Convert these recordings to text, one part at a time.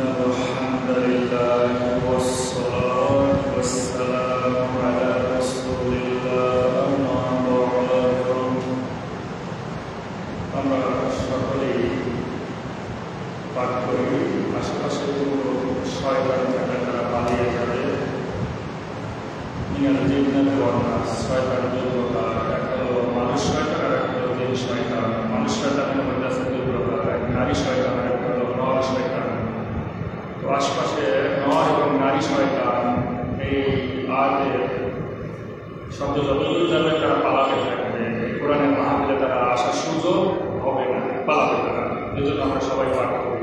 الحمد لله والصلاة والسلام على رسول الله أما بعد আমরা সকলেই পাঠ করি আশেপাশে কোনো শয়তান থাকলে তারা পালিয়ে যাবে শয়তান দুই প্রকার, একটা হলো মানুষ শয়তান আর একটা হলো জিন শয়তান। মানুষ শয়তানের মধ্যে আছে দুই প্রকার, এক নারী শয়তান আর একটা হলো নর শয়তান। তো আশপাশে নর এবং নারী শয়তান এই আয়াতের শব্দ যতদূর যাবে তারা পালাতে থাকবে, এই কোরআনের মাহফিলে তারা আসার সুযোগ হবে না, পালাতে তারা। এই জন্য আমরা সবাই পাঠ করি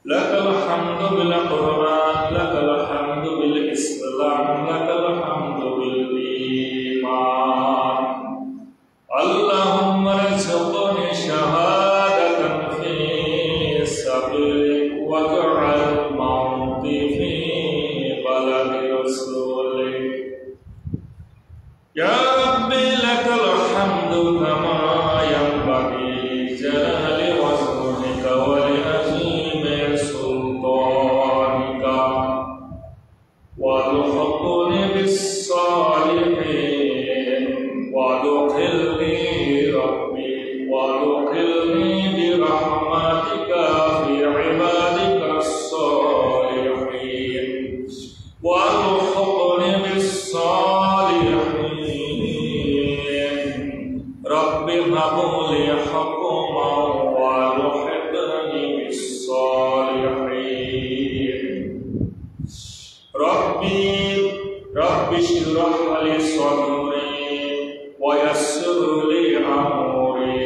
لك الحمد الإيمان اللهم ارزقني شهادة في سبيلك واجعل موتي في بلد رسولك يا ربي لك الحمد كما ينبغي لجلال وجهك ولعظيم سلطانك وادخلني بالصالحين وادخلني ربي وادخلني برحمتك في عبادك الصالحين وادخلني بالصالحين ربي هب لي حكما والحقني بالصالحين ربي اشرح لي صدري ويسر لي امري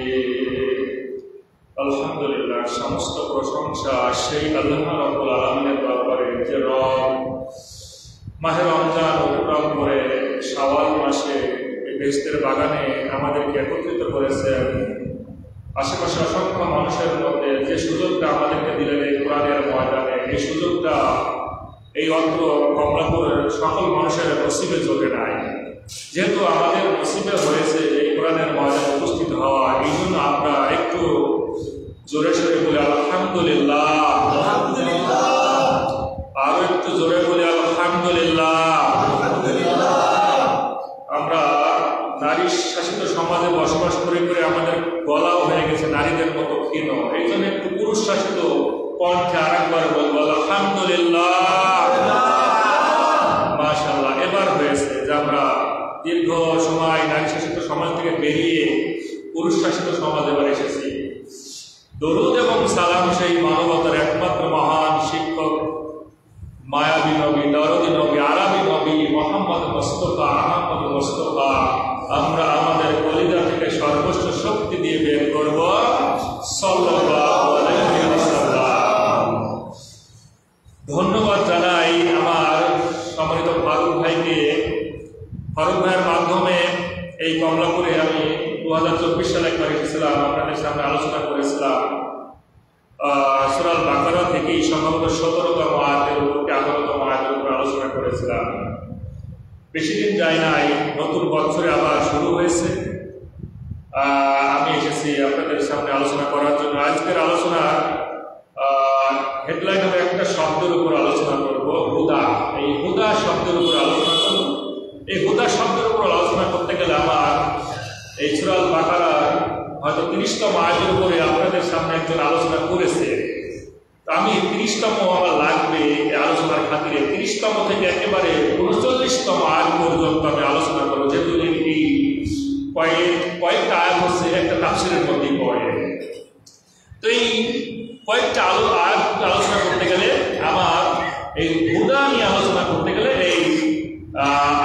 আলহামদুলিল্লাহ সমস্ত প্রশংসা সেই আল্লাহ রাব্বুল আলামিনের দরবারে যে রব মাহে রমজান অতিক্রম করে শাওয়াল মাসে এই বেহেশতের বাগানে আমাদেরকে একত্রিত করেছেন। আশেপাশে অসংখ্য মানুষের মধ্যে যে সুযোগটা আমাদেরকে দিলেন এই কোরআনের ময়দানে, এই সুযোগটা এই অত্র কমলাপুরের সকল মানুষের নসিবে চলে নাই। যেহেতু আমাদের নসিবে হয়েছে এই কোরআনের ময়দানে উপস্থিত হওয়া, এই জন্য আমরা একটু জোরে সোরে বলি আলহামদুলিল্লাহ, আরো একটু জোরে বলি আলহামদুলিল্লাহ। আমরা নারী শাসিত সমাজে বসবাস করে করে আমাদের গলাও হয়ে গেছে নারীদের মতো ক্ষীণ, এই জন্য একটু পুরুষ শাসিত কণ্ঠে আরেকবার বলবো আলহামদুলিল্লাহ। মাশাআল্লাহ, এবার হয়েছে যে আমরা দীর্ঘ সময় নারী শাসিত সমাজ থেকে বেরিয়ে পুরুষ শাসিত সমাজে এবার এসেছি। দরুদ এবং সালাম সেই মানবতার একমাত্র মহান শিক্ষক মায়াবী নবী, দরদি নবী, আরবি নবী মোহাম্মদ মুস্তাফা আহমদ মুস্তাফা আমরা আমাদের কলিজা থেকে সর্বোচ্চ শক্তি দিয়ে বের করব সাল্লাল্লাহু আলাইহি ওয়াসাল্লাম। ধন্যবাদ জানাই আমার সম্মানিত ফারুক ভাইকে। ফারুক ভাইয়ের মাধ্যমে এই কমলাপুরে আমি 2024 সালে একবার এসেছিলাম, আপনাদের সামনে আলোচনা করেছিলাম সূরা আল বাকারা থেকেই সম্ভবত 17তম আয়াতের উপর 18তম আয়াতের উপর আলোচনা করেছিলাম। বেশি দিন যায় নাই, নতুন বছরে আবার শুরু হয়েছে। আমি এসেছি আপনাদের সামনে আলোচনা করার জন্য। আজকের আলোচনা হেডলাইন হবে একটা শব্দের উপর আলোচনা করব, হুদা। এই হুদা শব্দের উপর আলোচনা করব। এই হুদা শব্দের উপর আলোচনা করতে গেলে আমার এই সূরা আল বাকারার হয়তো 30তম আয়াতের উপরে আপনাদের সামনে একজন আলোচনা করেছে। আমি 30তম আমার লাগবে এই আলোচনার খাতিরে 30তম থেকে একেবারে 39তম আয়াত পর্যন্ত আমি আলোচনা করবো, যেহেতু এই কয়েকটা আয়াত হচ্ছে একটা তাফসীরের মধ্যেই পড়ে। তো এই কয়েকটা আয়াত আলোচনা করতে গেলে আমার এই হুদা নিয়ে আলোচনা করতে গেলে এই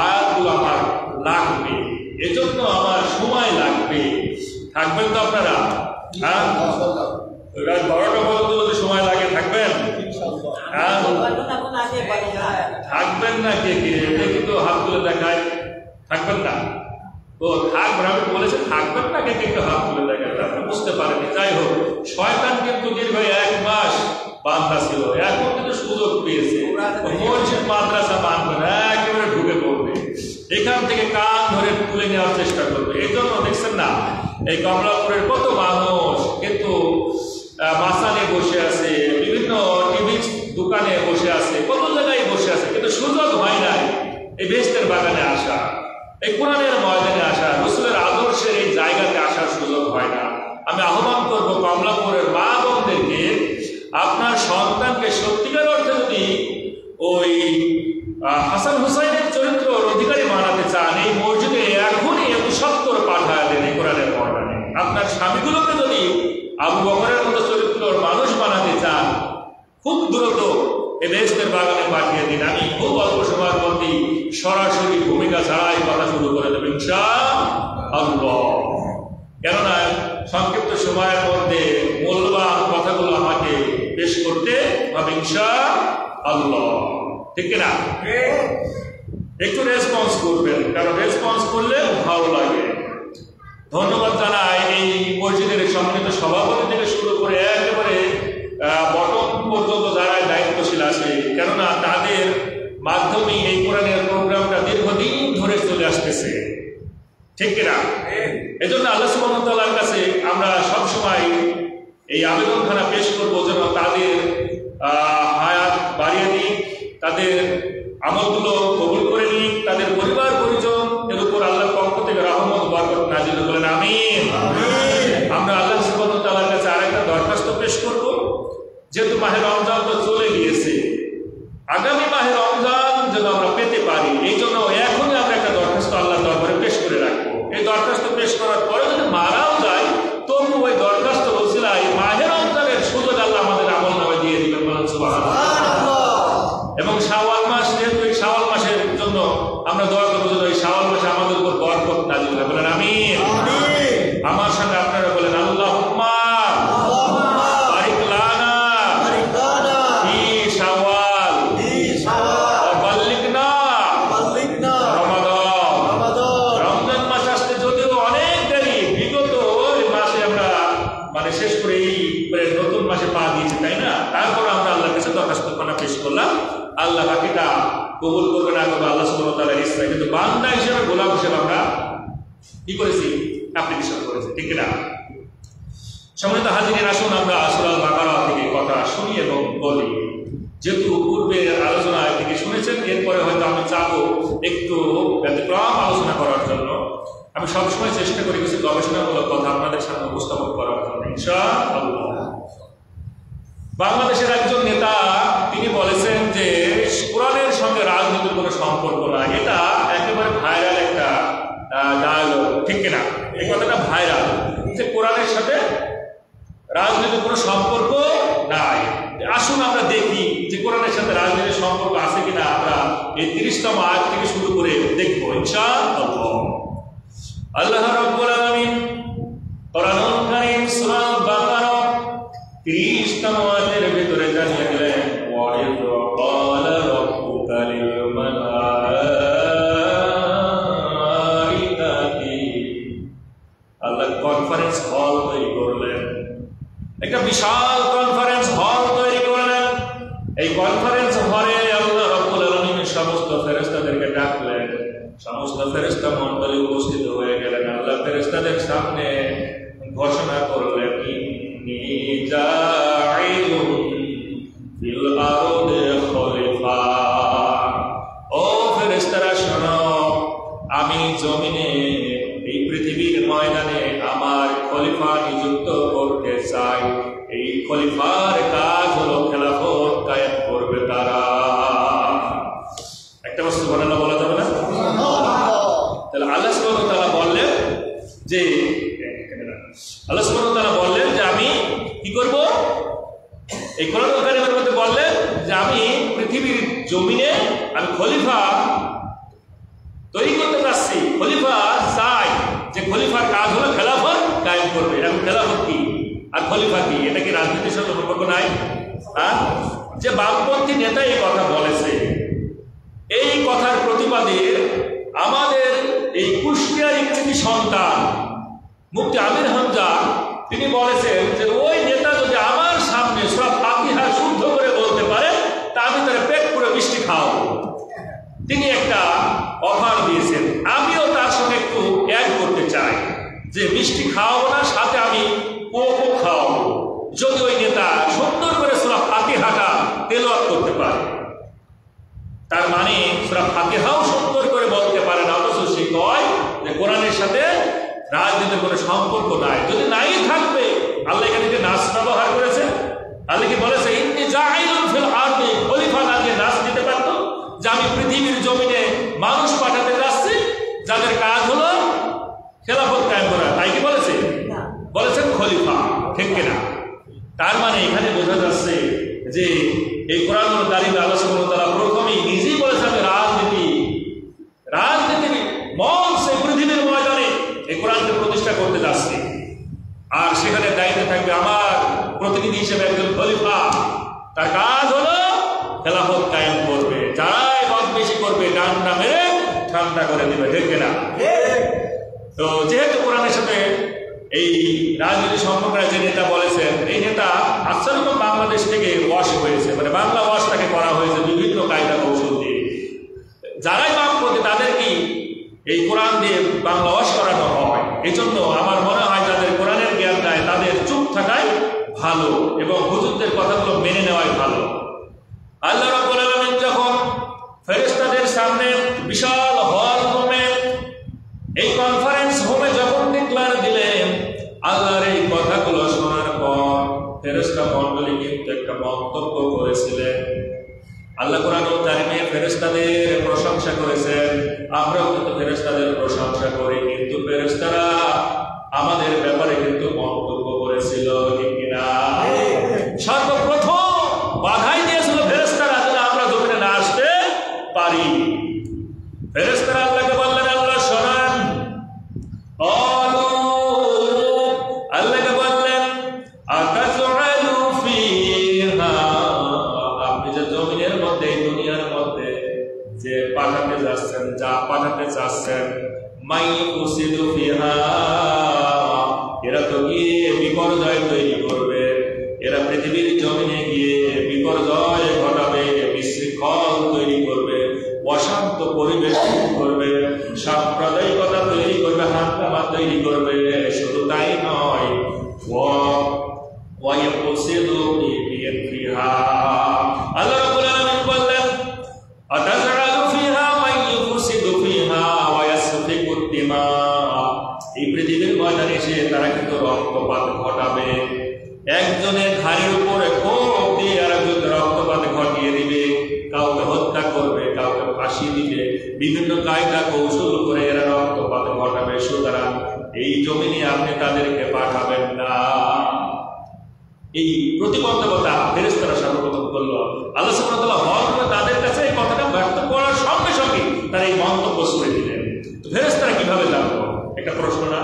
আয়াতগুলো আমার লাগবে, এজন্য আমার সময় লাগবে। থাকবেন তো আপনারা? হ্যাঁ, রাত 12টা পর্যন্ত যদি সময় লাগে থাকবেন? হ্যাঁ, থাকবেন না? কে কে দেখি তো হাত তুলে দেখায়। থাকবেন না? তো থাকবেন, আমি বলেছি থাকবেন না, কে কে একটু হাত তুলে দেখায়। আপনি বুঝতে পারেনি। যাই হোক, শয়তান কিন্তু দীর্ঘ 1 মাস বান্দা ছিল, এখন কিন্তু সুযোগ পেয়েছে। মসজিদ মাদ্রাসা মানবে না, একেবারে ঢুকে পড়বে, এখান থেকে কান ধরে তুলে নেওয়ার চেষ্টা করবে। এই জন্য দেখছেন না এই কমলাপুরের কত মানুষ কিন্তু মাসানে বসে আছে, বিভিন্ন টিভি দোকানে বসে আছে, কত জায়গায় বসে আছে, কিন্তু সুযোগ হয় নাই এই বেহেশতের বাগানে আসা, এই কোরআনের ময়দানে আসা, রাসূলের আদর্শের এই জায়গাতে আসার সুযোগ হয় না। আমি আহ্বান করবো কমলাপুরের মা বোনদেরকে, আপনার সন্তানকে সত্যিকার অর্থে যদি ওই হাসান হুসাইনের চরিত্রের অধিকারী বানাতে চান, এই মসজিদে এখনই 70 পাঠায় দেন এই কোরআনের ময়দানে। আপনার স্বামীগুলোকে যদি আবু বকরের মতো চরিত্রের মানুষ বানাতে চান, খুব দ্রুত এই বেহেশতের বাগানে পাঠিয়ে দিন। আমি খুব অল্প সময়ের মধ্যেই সরাসরি ভূমিকা ছাড়াই কথা শুরু করে দেব ইনশাআল্লাহ। কেননা সংক্ষিপ্ত সময়ের মধ্যে মূল্যবান কথাগুলো আমাকে পেশ করতে হবে ইনশাআল্লাহ, ঠিক না? একটু রেসপন্স করবেন, কারণ রেসপন্স করলে ভালো লাগে। ধন্যবাদ জানাই এই মসজিদের সম্মানিত সভাপতি থেকে শুরু করে একেবারে বটম পর্যন্ত যারা দায়িত্বশীল আছে, কেননা তাদের মাধ্যমে এই কোরআনের প্রোগ্রামটা দীর্ঘদিন ধরে চলে আসতেছে, ঠিক কিনা? এই জন্য আল্লাহ সুবহানাহু ওয়া তাআলার কাছে আমরা সবসময় এই আবেদনখানা পেশ করবো যেন তাদের হায়াত বাড়িয়ে দিক, তাদের আমলগুলো কবুল করে নিক, তাদের পরিবার পরিজন এর উপর আল্লাহর পক্ষ থেকে রহমত বরকত নাজিল করেন, আমিন। আমরা আল্লাহ সুবহানাহু ওয়া তাআলার কাছে আরেকটা দরখাস্ত পেশ করব, যেহেতু মাহে রমজান তো চলে গিয়েছে, আগামী মাহে রমজান যেন আমরা পেতে পারি, এই জন্য এখনই আমরা একটা দরখাস্ত আল্লাহর দরবারে পেশ করে রাখবো। এই দরখাস্ত পেশ করার পরে যদি মারাও যায় তবু ওই দরখাস্ত ওসিলায় মাহে রমজানের সুযোগ আল্লাহ আমাদের আমল নামায় দিয়ে দিবেন, বলেন সুবহানাল্লাহ। এবং শাওয়াল মাস, যেহেতু এই শাওয়াল মাসের জন্য আমরা দোয়া করবো যেন এই শাওয়াল মাসে আমাদের উপর বরকত নাজিল হয়, বলেন আমিন। আমার সঙ্গে আপনারা বলেন আল্লাহুম্মা বারিক লানা ফি শাওয়াল ওয়া বাল্লিগনা রমাদান। রমজান মাস আসতে যদিও অনেক দেরি, বিগত মাসে আমরা মানে শেষ করে এই নতুন মাসে পা দিয়েছি, তাই না? তারপর আমরা আল্লাহর কাছে দরখাস্তখানা পেশ করলাম, আল্লাহ বাকিটা কবুল করবে না করবে আল্লাহ সুবহানাহু ওয়া তাআলার ইচ্ছা, কিন্তু বান্দা হিসেবে গোলাম হিসেবে আমরা কি করেছি? অ্যাপ্লিকেশন করেছি, ঠিক না? সম্মানিত হাজিরিন, আসুন আমরা সূরা আল বাকারা থেকে কথা শুনি এবং বলি। যেহেতু পূর্বে আলোচনা থেকে শুনেছেন, এরপরে হয়তো আমি চাবো একটু ব্যতিক্রম আলোচনা করার জন্য। আমি সবসময় চেষ্টা করি কিছু গবেষণামূলক কথা আপনাদের সামনে উপস্থাপন করার জন্য, ইনশাআল্লাহ। বাংলাদেশের একজন নেতা তিনি বলেছেন যে কোরআনের সঙ্গে রাজনীতির কোনো সম্পর্ক নাই। এটা একেবারে ভাইরাল একটা ডায়ালগ, ঠিক কিনা? এই কথাটা ভাইরাল যে কোরআনের সাথে রাজনীতির কোনো সম্পর্ক নাই। আসুন আমরা দেখি যে কোরআনের সাথে রাজনীতির সম্পর্ক আছে কিনা। আমরা এই 30তম আয়াত থেকে শুরু করে দেখবো ইনশাআল্লাহ। আল্লাহ রাব্বুল আলামিন কোরআনুল কারীম সূরা আল বাকারা 30তম আয়াতের ভিতরে জানিয়ে দিলেন, ওয়া ইয ক্বালা রাব্বুকা লিল মালাইকাতি। আল্লাহ কনফারেন্স হল তৈরি করলেন, একটা বিশাল কনফারেন্স হল তৈরি করলেন। এই কনফারেন্স হলে আল্লাহ রাব্বুল আলামিন সমস্ত ফেরেশতাদেরকে ডাকলেন, সমস্ত ফেরেশতা মণ্ডলী উপস্থিত হয়ে গেলেন। আল্লাহ ফেরেশতাদের সামনে ঘোষণা করলেন, ইন্নী জাইলুন ফিল আরদি খলিফা। ও ফেরেশতারা শোনো, আমি জমিনে এই পৃথিবীর ময়দানে আমার খলিফা নিযুক্ত করতে চাই। এই খলিফার কাজ হলো খেলাফত কায়েম করবে তারা। একটা বস্তু সুবহানাল্লাহ বলা যাবে না? তাহলে আল্লাহ সুবহানাহু ওয়া তাআলা বললেন যে আমি কি করব? এই কোরআনুল কারীমের মধ্যে বললেন যে আমি পৃথিবীর জমিনে আমি খলিফা তৈরি করতে চাচ্ছি। খলিফা চাই, যে খলিফার কাজ হলো খেলাফত কায়েম করবে। এখন খেলাফত কি আর খলিফা কি? এটা কি রাজনীতির সাথে সম্পর্ক নাই? যে বামপন্থী নেতা এই কথা বলেছে, এই কথার প্রতিবাদে আমাদের এই কুষ্টিয়ার একটি সন্তান মুফতি আমির হামজা তিনি বলেছেন যে ওই নেতা যদি আমার সামনে সূরা ফাতিহা শুদ্ধ করে বলতে পারে তা আমি তার পেট পুরো মিষ্টি খাওয়াবো। তিনি একটা অফার দিয়েছেন, আমিও তার সঙ্গে একটু অ্যাড করতে চাই যে মিষ্টি খাওয়াবো না, সাথে আমি কোকও খাওয়াবো যদি ওই নেতা সুন্দর করে সূরা ফাতিহাটা তেলাওয়াত করতে পারে। তার মানে সূরা ফাতিহাও সুন্দর করে বলতে পারে না, অথচ সে কয় যে কোরআনের সাথে রাজনীতির কোনো সম্পর্ক নাই। যদি নাই থাকবে, আল্লাহ এখানে যে নাস ব্যবহার করেছে, আল্লাহ কি বলেছে ইন্নী জাইলুন ফিল আরদি খলিফা, না দিয়ে নাস দিতে পারতো যে আমি পৃথিবীর জমিনে মানুষ পাঠাতে যাচ্ছি যাদের কাজ হলো খেলাফত কায়েম করা। তাই কি বলেছে? বলেছেন খলিফা, ঠিক কিনা? তার মানে এখানে বোঝা যাচ্ছে যে এই কোরআনুল কারীম আল্লাহ সুবহানাহু ওয়া তাআলা প্রথমেই নিজেই বলেছেন রাজনীতির মঞ্চে পৃথিবীর ময়দানে এই কোরআনকে প্রতিষ্ঠা করতে যাচ্ছে। আর সেখানে দায়িত্বে থাকবে আমার প্রতিনিধি হিসেবে একজন খলিফা, তার কাজ হলো খেলাফত কায়েম করবে। যারাই বদমেশি করবে ডান্ডা মেরে ঠান্ডা করে দিবে, ঠিক কিনা? তো যেহেতু কোরআনের সাথে এই রাজনীতি সম্পর্কে যে নেতা বলেছেন, এই নেতা আসলে বাংলাদেশ থেকে ওয়াশ হয়েছে, মানে বাংলা ওয়াশ তাকে করা হয়েছে বিভিন্ন কায়দা কৌশল দিয়ে। যারাই বামপন্থী তাদেরকে এই কোরআন দিয়ে বাংলা ওয়াশ করানো হয়। এই জন্য আমার মনে হয় যাদের কোরআনের জ্ঞান দেয় তাদের চুপ থাকাই ভালো এবং হুজুরদের কথাগুলো মেনে নেওয়াই ভালো। আল্লাহ রাব্বুল আলামিন যখন ফেরেশতাদের সামনে বিশাল হল রুমে, এই কনফারেন্স হোমে যখন ডিক্লার দিলেন, আল্লাহর এই কথাগুলো শোনার পর ফেরেশতা মণ্ডলী কিন্তু একটা মন্তব্য করেছিলেন। আল্লাহ কোরআনুল কারীমে ফেরেশতাদের প্রশংসা করেছেন, আমরাও কিন্তু ফেরেশতাদের প্রশংসা করি, কিন্তু ফেরেশতারা আমাদের ব্যাপারে কিন্তু মন্তব্য করেছিল, ঠিক কিনা? সর্বপ্রথম বাধাই দিয়েছিল ফেরেশতারা যেন আমরা জমিনে না আসতে পারি। ফেরেশতারা আল্লাহকে বললেন, আল্লাহ শোনান। আল্লাহকে বললেন, আতাজআলু ফিহা, আপনি যে জমিনের মধ্যে, দুনিয়ার মধ্যে যে পাঠাতে যাচ্ছেন, যা পাঠাতে চাচ্ছেন, মাই ইউফসিদু ফিহা, এরা তো গিয়ে বিপর্যয় তৈরি করবে, এরা পৃথিবীর জমিনে গিয়ে বিপর্যয় ঘটাবে, বিশৃঙ্খল তৈরি করবে, অশান্ত পরিবেশ তৈরি করবে, সাম্প্রদায়িকতা তৈরি করবে, হাঙ্গামা তৈরি করবে। শুধু তাই নয়, আল্লাহ রাব্বুল আলামিন বললেন, আতাজআলু ফিহা মান ইউফসিদু ফিহা ওয়া ইয়াসফিকু দিমা, এই পৃথিবীর ময়দানে এসে তারা কিন্তু রক্তপাত ঘটাবে। একজনের ঘাড়ের উপরে কোপ দিয়ে আরেকজন রক্তপাত ঘটিয়ে দিবে, কাউকে হত্যা করবে, কাউকে ফাঁসি দিবে, বিভিন্ন কায়দা কৌশল করে এরা রক্তপাত ঘটাবে। সুতরাং এই জমিনে আপনি তাদেরকে পাঠাবেন না। এই প্রতিবন্ধকতা ফেরেশতারা সর্বপ্রথম করল। আল্লাহ সুবহানাহু ওয়া তাআলা হক তাদের কাছে এই কথাটা ব্যক্ত করার সঙ্গে সঙ্গে তারা এই মন্তব্য শুনে দিলেন। তো ফেরেশতারা কিভাবে জানলো? একটা প্রশ্ন না?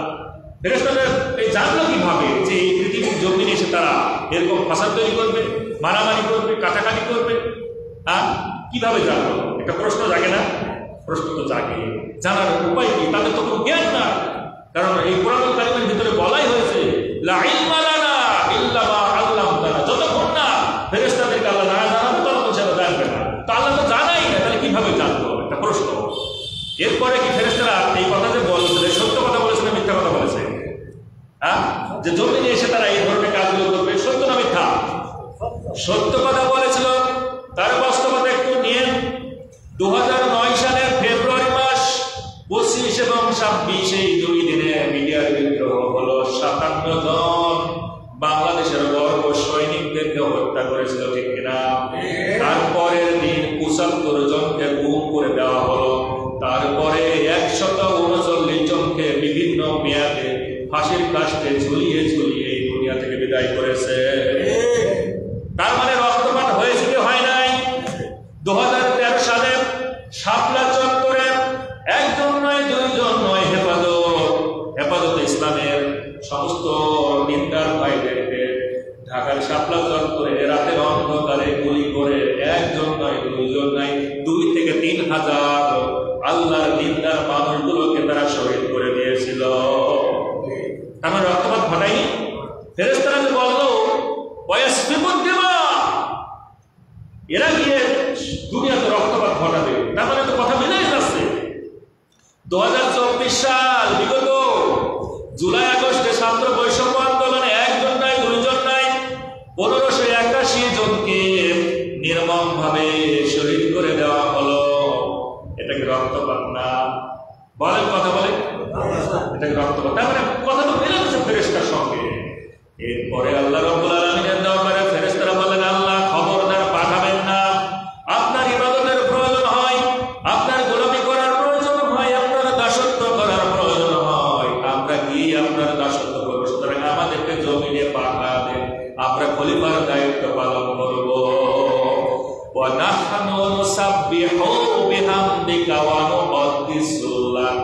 ফেরেশতারা এই জানলো কিভাবে যে এই পৃথিবীর জমিনে এসে তারা এরকম ফাসাদ তৈরি করবে, মারামারি করবে, কাটাকাটি করবে? কিভাবে জানলো? একটা প্রশ্ন জাগে না? প্রশ্ন তো জাগে। জানার উপায় কি? তাদের তো কোনো জ্ঞান না। কারণ এই কোরআনুল কারীমের ভিতরে বলাই হয়েছে, লা ইলমা লানা ইল্লা মা আল্লামতানা, যতক্ষণ না ফেরেশতাদেরকে আল্লাহ না জানাবে ততক্ষণ সেটা জানবে না। তো আল্লাহ তো জানাই না, তাহলে কিভাবে জানবো? একটা প্রশ্ন। এরপরে কি ফেরেশতারা এই কথা যে বলেছে, সত্য কথা বলেছে না মিথ্যা কথা বলেছে? যে জমিনে এসে তারা এই ধরনের কাজগুলো করবে, সত্য না মিথ্যা? সত্য কথা বলেছিল। তার বাস্তবতা একটু নিয়ে 2009 সালের ফেব্রুয়ারি মাস 25 এবং 26 এই দুই দিনে মিডিয়ার বিদ্রোহ হলো। 57 জন বাংলাদেশের গর্ব সৈনিকদেরকে হত্যা করেছিল, ঠিক কিনা? তারপরের দিন 75 জনকে গুম করে দেওয়া হলো। তারপরে 139 জনকে বিভিন্ন মেয়াদে ফাঁসির কাস্টে ঝুলিয়ে ঝুলিয়ে এই দুনিয়া থেকে বিদায় করেছে। তার মানে রক্তপাত হয়েছে কি হয় নাই? 2013 সালে শাপলা চত্বরে একজন নয়, দুইজন নয়, হেফাজতে ইসলামের সমস্ত নিন্দার ভাইদেরকে ঢাকার শাপলা চত্বরে রাতের অন্ধকারে গুলি করে একজন নয়, দুইজন নয়, 2 থেকে 3 হাজার আল্লাহর নিন্দার মানুষগুলোকে তারা শহীদ করে দিয়েছিল। আমার রক্তপাত ঘটায়নি। ফেরেশতারা যে বললো এরা গিয়ে দুনিয়াতে রক্তপাত ঘটাবে, তার মানে তো কথা মিলেই যাচ্ছে। 2024 সাল বিগত জুলাই আগস্টে ছাত্র বৈষম্য আন্দোলনে একজন নাই, দুইজন নাই, 1581 জনকে নির্মম ভাবে শহীদ করে দেওয়া হলো। এটা কি রক্তপাত না? বলেন, কথা বলে, এটা কি রক্তপাত? তার মানে কথা তো মিলে যাচ্ছে ফেরেশতার সঙ্গে। এরপরে আল্লাহ রাব্বুল আলামিনের দরবারে ফেরেশতারা বলেন, আল্লাহ খবরদার পাঠাবেন না। আপনার ইবাদতের প্রয়োজন হয়, আপনার গোলামি করার প্রয়োজন হয়, আপনার দাসত্ব করার প্রয়োজন হয়, আমরা কি আপনার দাসত্ব করবো? সুতরাং আমাদেরকে জমিনে পাঠাবেন, আমরা খলিফার দায়িত্ব পালন করব। ওয়া নাহনু নুসাব্বিহু বিহামদিকা ওয়া নুকদ্দিসু লাক,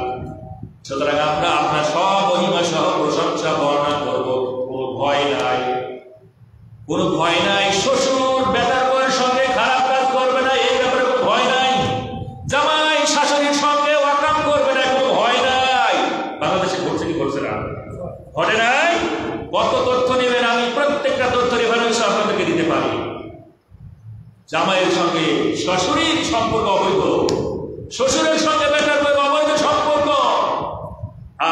সুতরাং আমরা আপনার সব মহিমা সহ প্রশংসা বর্ণনা করব। কোনো ভয় নাই, কোনো ভয় নাই। শ্বশুর বেটার বউয়ের সঙ্গে খারাপ কাজ করবে না, এই ব্যাপারে কোনো ভয় নাই। জামাই শাশুড়ির সঙ্গে ঘটে নাই? কত তথ্য নেবেন? আমি প্রত্যেকটা তথ্য রেফারেন্স আপনাদেরকে দিতে পারি। জামাইয়ের সঙ্গে শ্বশুরের সম্পর্ক অবৈধ, শ্বশুরের সঙ্গে বেটার অবৈধ সম্পর্ক।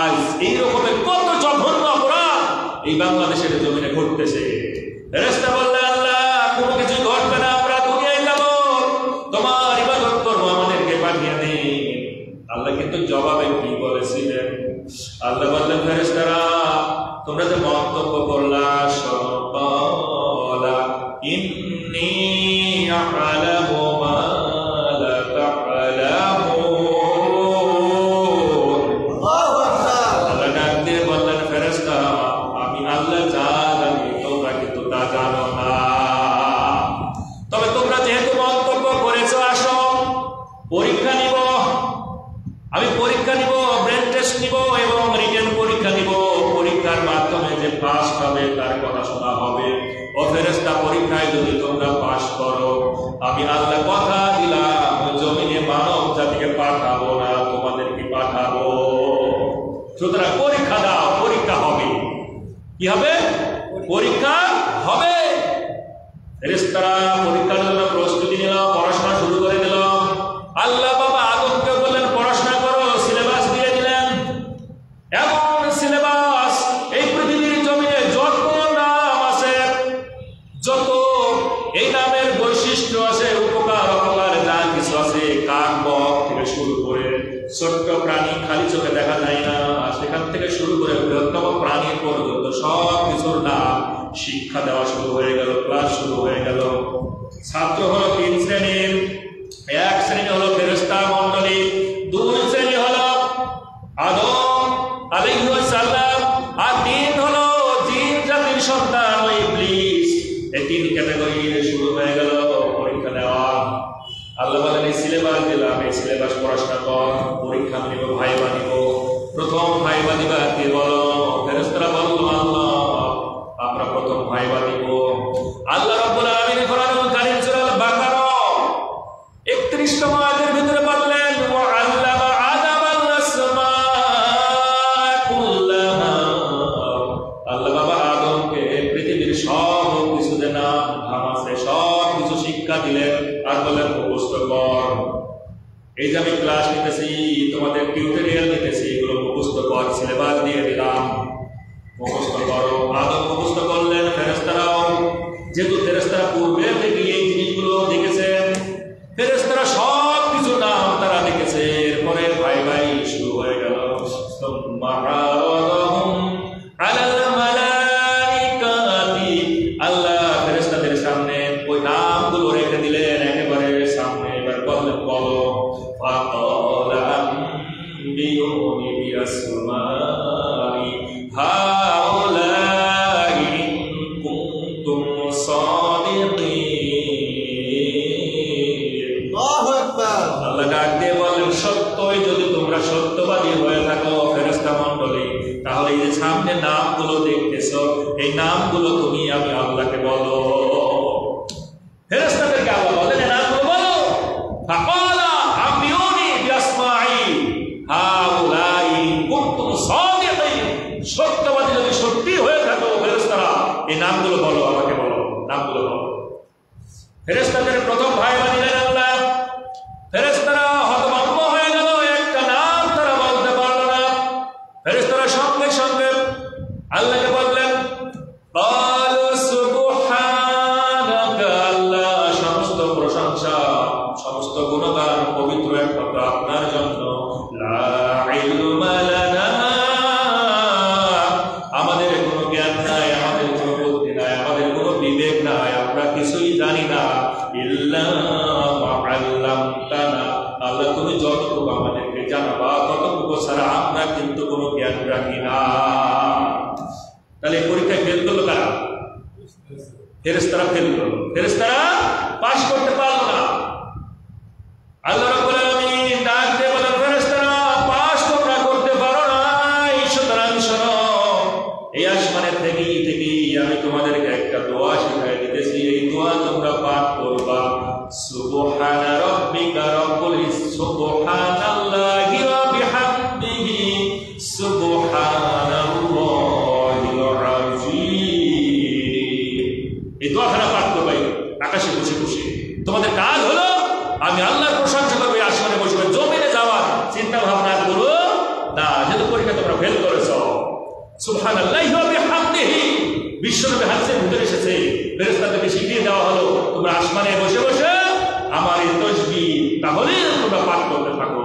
আজ এই রকমের কত জঘন্য অপরাধ এই বাংলাদেশের জমিনে ঘটতেছে। ফেরেশতা বললেন, আল্লাহ কোনো কিছু ঘটবে না, আমরা দুনিয়ায় যাব, তোমার ইবাদত করবো, আমাদেরকে পাঠিয়ে দিন। আল্লাহ কিন্তু জবাবে কি বলেছিলেন? আল্লাহ বললেন, ফেরেশতারা তোমরা যে মন্তব্য করলা, শোনো, ইন্নী আ'লামু মা লা তা'লামুন। আল্লাহ ডাক দিয়ে বললেন, ফেরেশতা আমি আল্লাহ যা জানি তোমরা কিন্তু তা জানো না। তবে তোমরা যেহেতু মন্তব্য করেছো, আসো পরীক্ষা নিব, আমি পরীক্ষা নিব, ব্রেন টেস্ট নিব এবং রিটেন পরীক্ষা নিব। পরীক্ষার মাধ্যমে যে পাস হবে তার কথা শোনা হবে। ও ফেরেশতা, পরীক্ষায় যদি তোমরা পাস করো, আমি আল্লাহ কথা দিলাম জমিনে মানব জাতিকে পাঠাবো না, তোমাদেরকে পাঠাবো। সুতরাং পরীক্ষা দাও, পরীক্ষা হবে। কি হবে? পরীক্ষা হবে। ফেরেশতারা পরীক্ষার জন্য প্রস্তুতি নিল, পড়াশোনা শুরু করে দিল। আল্লাহ বাবা আদমকে বললেন, পড়াশোনা করো, সিলেবাস দিয়ে দিলেন। এমন সিলেবাস এই পৃথিবীর জমিনে যত নাম আছে, যত এই নামের বৈশিষ্ট্য আছে, উপকার অপকার যা কিছু আছে, কাক বক থেকে শুরু করে ছোট্ট প্রাণী খালি চোখে দেখা যায় না, সেখান থেকে শুরু করে বৃহত্তম প্রাণী পর্যন্ত সব কিছুর নাম শিক্ষা দেওয়া শুরু হয়ে গেল, ক্লাস শুরু হয়ে গেল। ছাত্র হলো 3 শ্রেণীর। এক শ্রেণী হলো ফেরেশতা মণ্ডলী, 2 শ্রেণী হলো আদম আলাইহিস সালাম, আর 3 হলো জিন জাতির সন্তান ও ইবলিস। এই 3 ক্যাটাগরি শুরু হয়ে গেল পরীক্ষা দেওয়া। আল্লাহ বলেন, এই সিলেবাস দিলাম, এই সিলেবাস পড়াশোনা কর, পরীক্ষা নিব, ভাইবা নিব। প্রথম ভাইবা দিবা কে বলো? ফেরেশতারা বলল, আল্লাহ আমরা প্রথম ভাইবা দিব। আল্লাহ রাব্বুল আলামিন কোরআনুল কারীম সূরা আল বাকারা 31তম আয়াতের ভিতরে বললেন, ওয়া আল্লামা আদামাল আসমাআ কুল্লাহা। আল্লাহ বাবা আদমকে পৃথিবীর সব কিছুর নাম ধামাছে, সব কিছু শিক্ষা দিলেন আর বললেন মুখস্থ কর। এই যে আমি ক্লাস নিতেছি, তোমাদের টিউটোরিয়াল নিতেছি, এগুলো মুখস্থ কর, সিলেবাস দিয়ে দিলাম, মুখস্থ করো। আদম মুখস্থ করলেন, ফেরেশতারাও, যেহেতু ফেরেশতারা পূর্বে থেকে এই জিনিসগুলো দেখেছেন, ফেরেশতারা সব কিছু নাম তারা দেখেছে। এরপরে ভাই ভাই শুরু হয়ে গেল। আল্লাহ ফেরেশতাদের সামনে ওই নামগুলো রেখে দিলেন একেবারে সামনে। এবার বললেন, বলো, ফাকালা আম্বিউনি বিআসমাই হাউলাই ইন কুনতুম সাদিকিন। আল্লাহু আকবার। আল্লাহ ডাক দিয়ে বলেন, সত্যই যদি তোমরা সত্যবাদী হয়ে থাকো ফেরেশতা মণ্ডলী, তাহলে এই যে সামনে নামগুলো দেখতেছো, এই নামগুলো তুমি আমি আল্লাহকে বলো। ফেরেশতাদেরকে আল্লাহ বলেন, এই নামগুলো বলো। ফাকালা আম্বিউনি বিআসমাই হাউলাই ইন কুনতুম সাদিকিন। সত্যবাদী যদি সত্যি হয়ে থাকো ফেরেশতারা, এই নামগুলো বলো, আমাকে বলো, নামগুলো বলো। ফেরেশতাদের প্রথম ভাই বানিলেন আল্লাহ। ফেরেশতারা হতভম্ব হয়ে গেল, একটা নাম তারা বলতে পারল না। ফেরেশতারা সঙ্গে সঙ্গে আল্লাহকে বললেন, ক্বালু সুবহানাকা। আল্লাহ সমস্ত প্রশংসা, সমস্ত গুণগান পবিত্র একমাত্র আপনার জন্য। লা ইলমা লানা, আমাদের কোনো জ্ঞান নাই, আমাদের কোনো বুদ্ধি নাই, আমাদের কোনো বিবেক নাই, আমরা কিছুই জানি না। ইল্লা মা আল্লামতানা, আল্লাহ তুমি যতটুকু আমাদেরকে জানাবা ততটুকু ছাড়া আমরা কিন্তু কোনো জ্ঞান রাখি না। তাহলে পরীক্ষায় ফেল করলো কারা? ফেরেশতারা ফেল করলো, ফেরেশতারা পাস করতে পারলো না। আল্লাহ রাব্বুল আলামিন ডাক দিয়ে বলেন, ফেরেশতারা পাস তোমরা করতে পারো না, সুতরাং শোনো, এই আসমানের থেকেই আমি তোমাদেরকে একটা দোয়া শিখিয়ে দিতেছি, এই দোয়া তোমরা পাঠ করবা। সুবহানা রাব্বিকা রাব্বুল সুবহানাল্লাহি ওয়া বিহামদিহি সুবহানাল্লাহ সুবহানাল্লাহি ওয়া বিহামদিহি। বিশ্বনবী হাদিসের ভিতরে এসেছে, ফেরেশতাদেরকে শিখিয়ে দেওয়া হলো তোমরা আসমানে বসে বসে আমার এই তাসবিহ তাহলে তোমরা পাঠ করতে থাকো।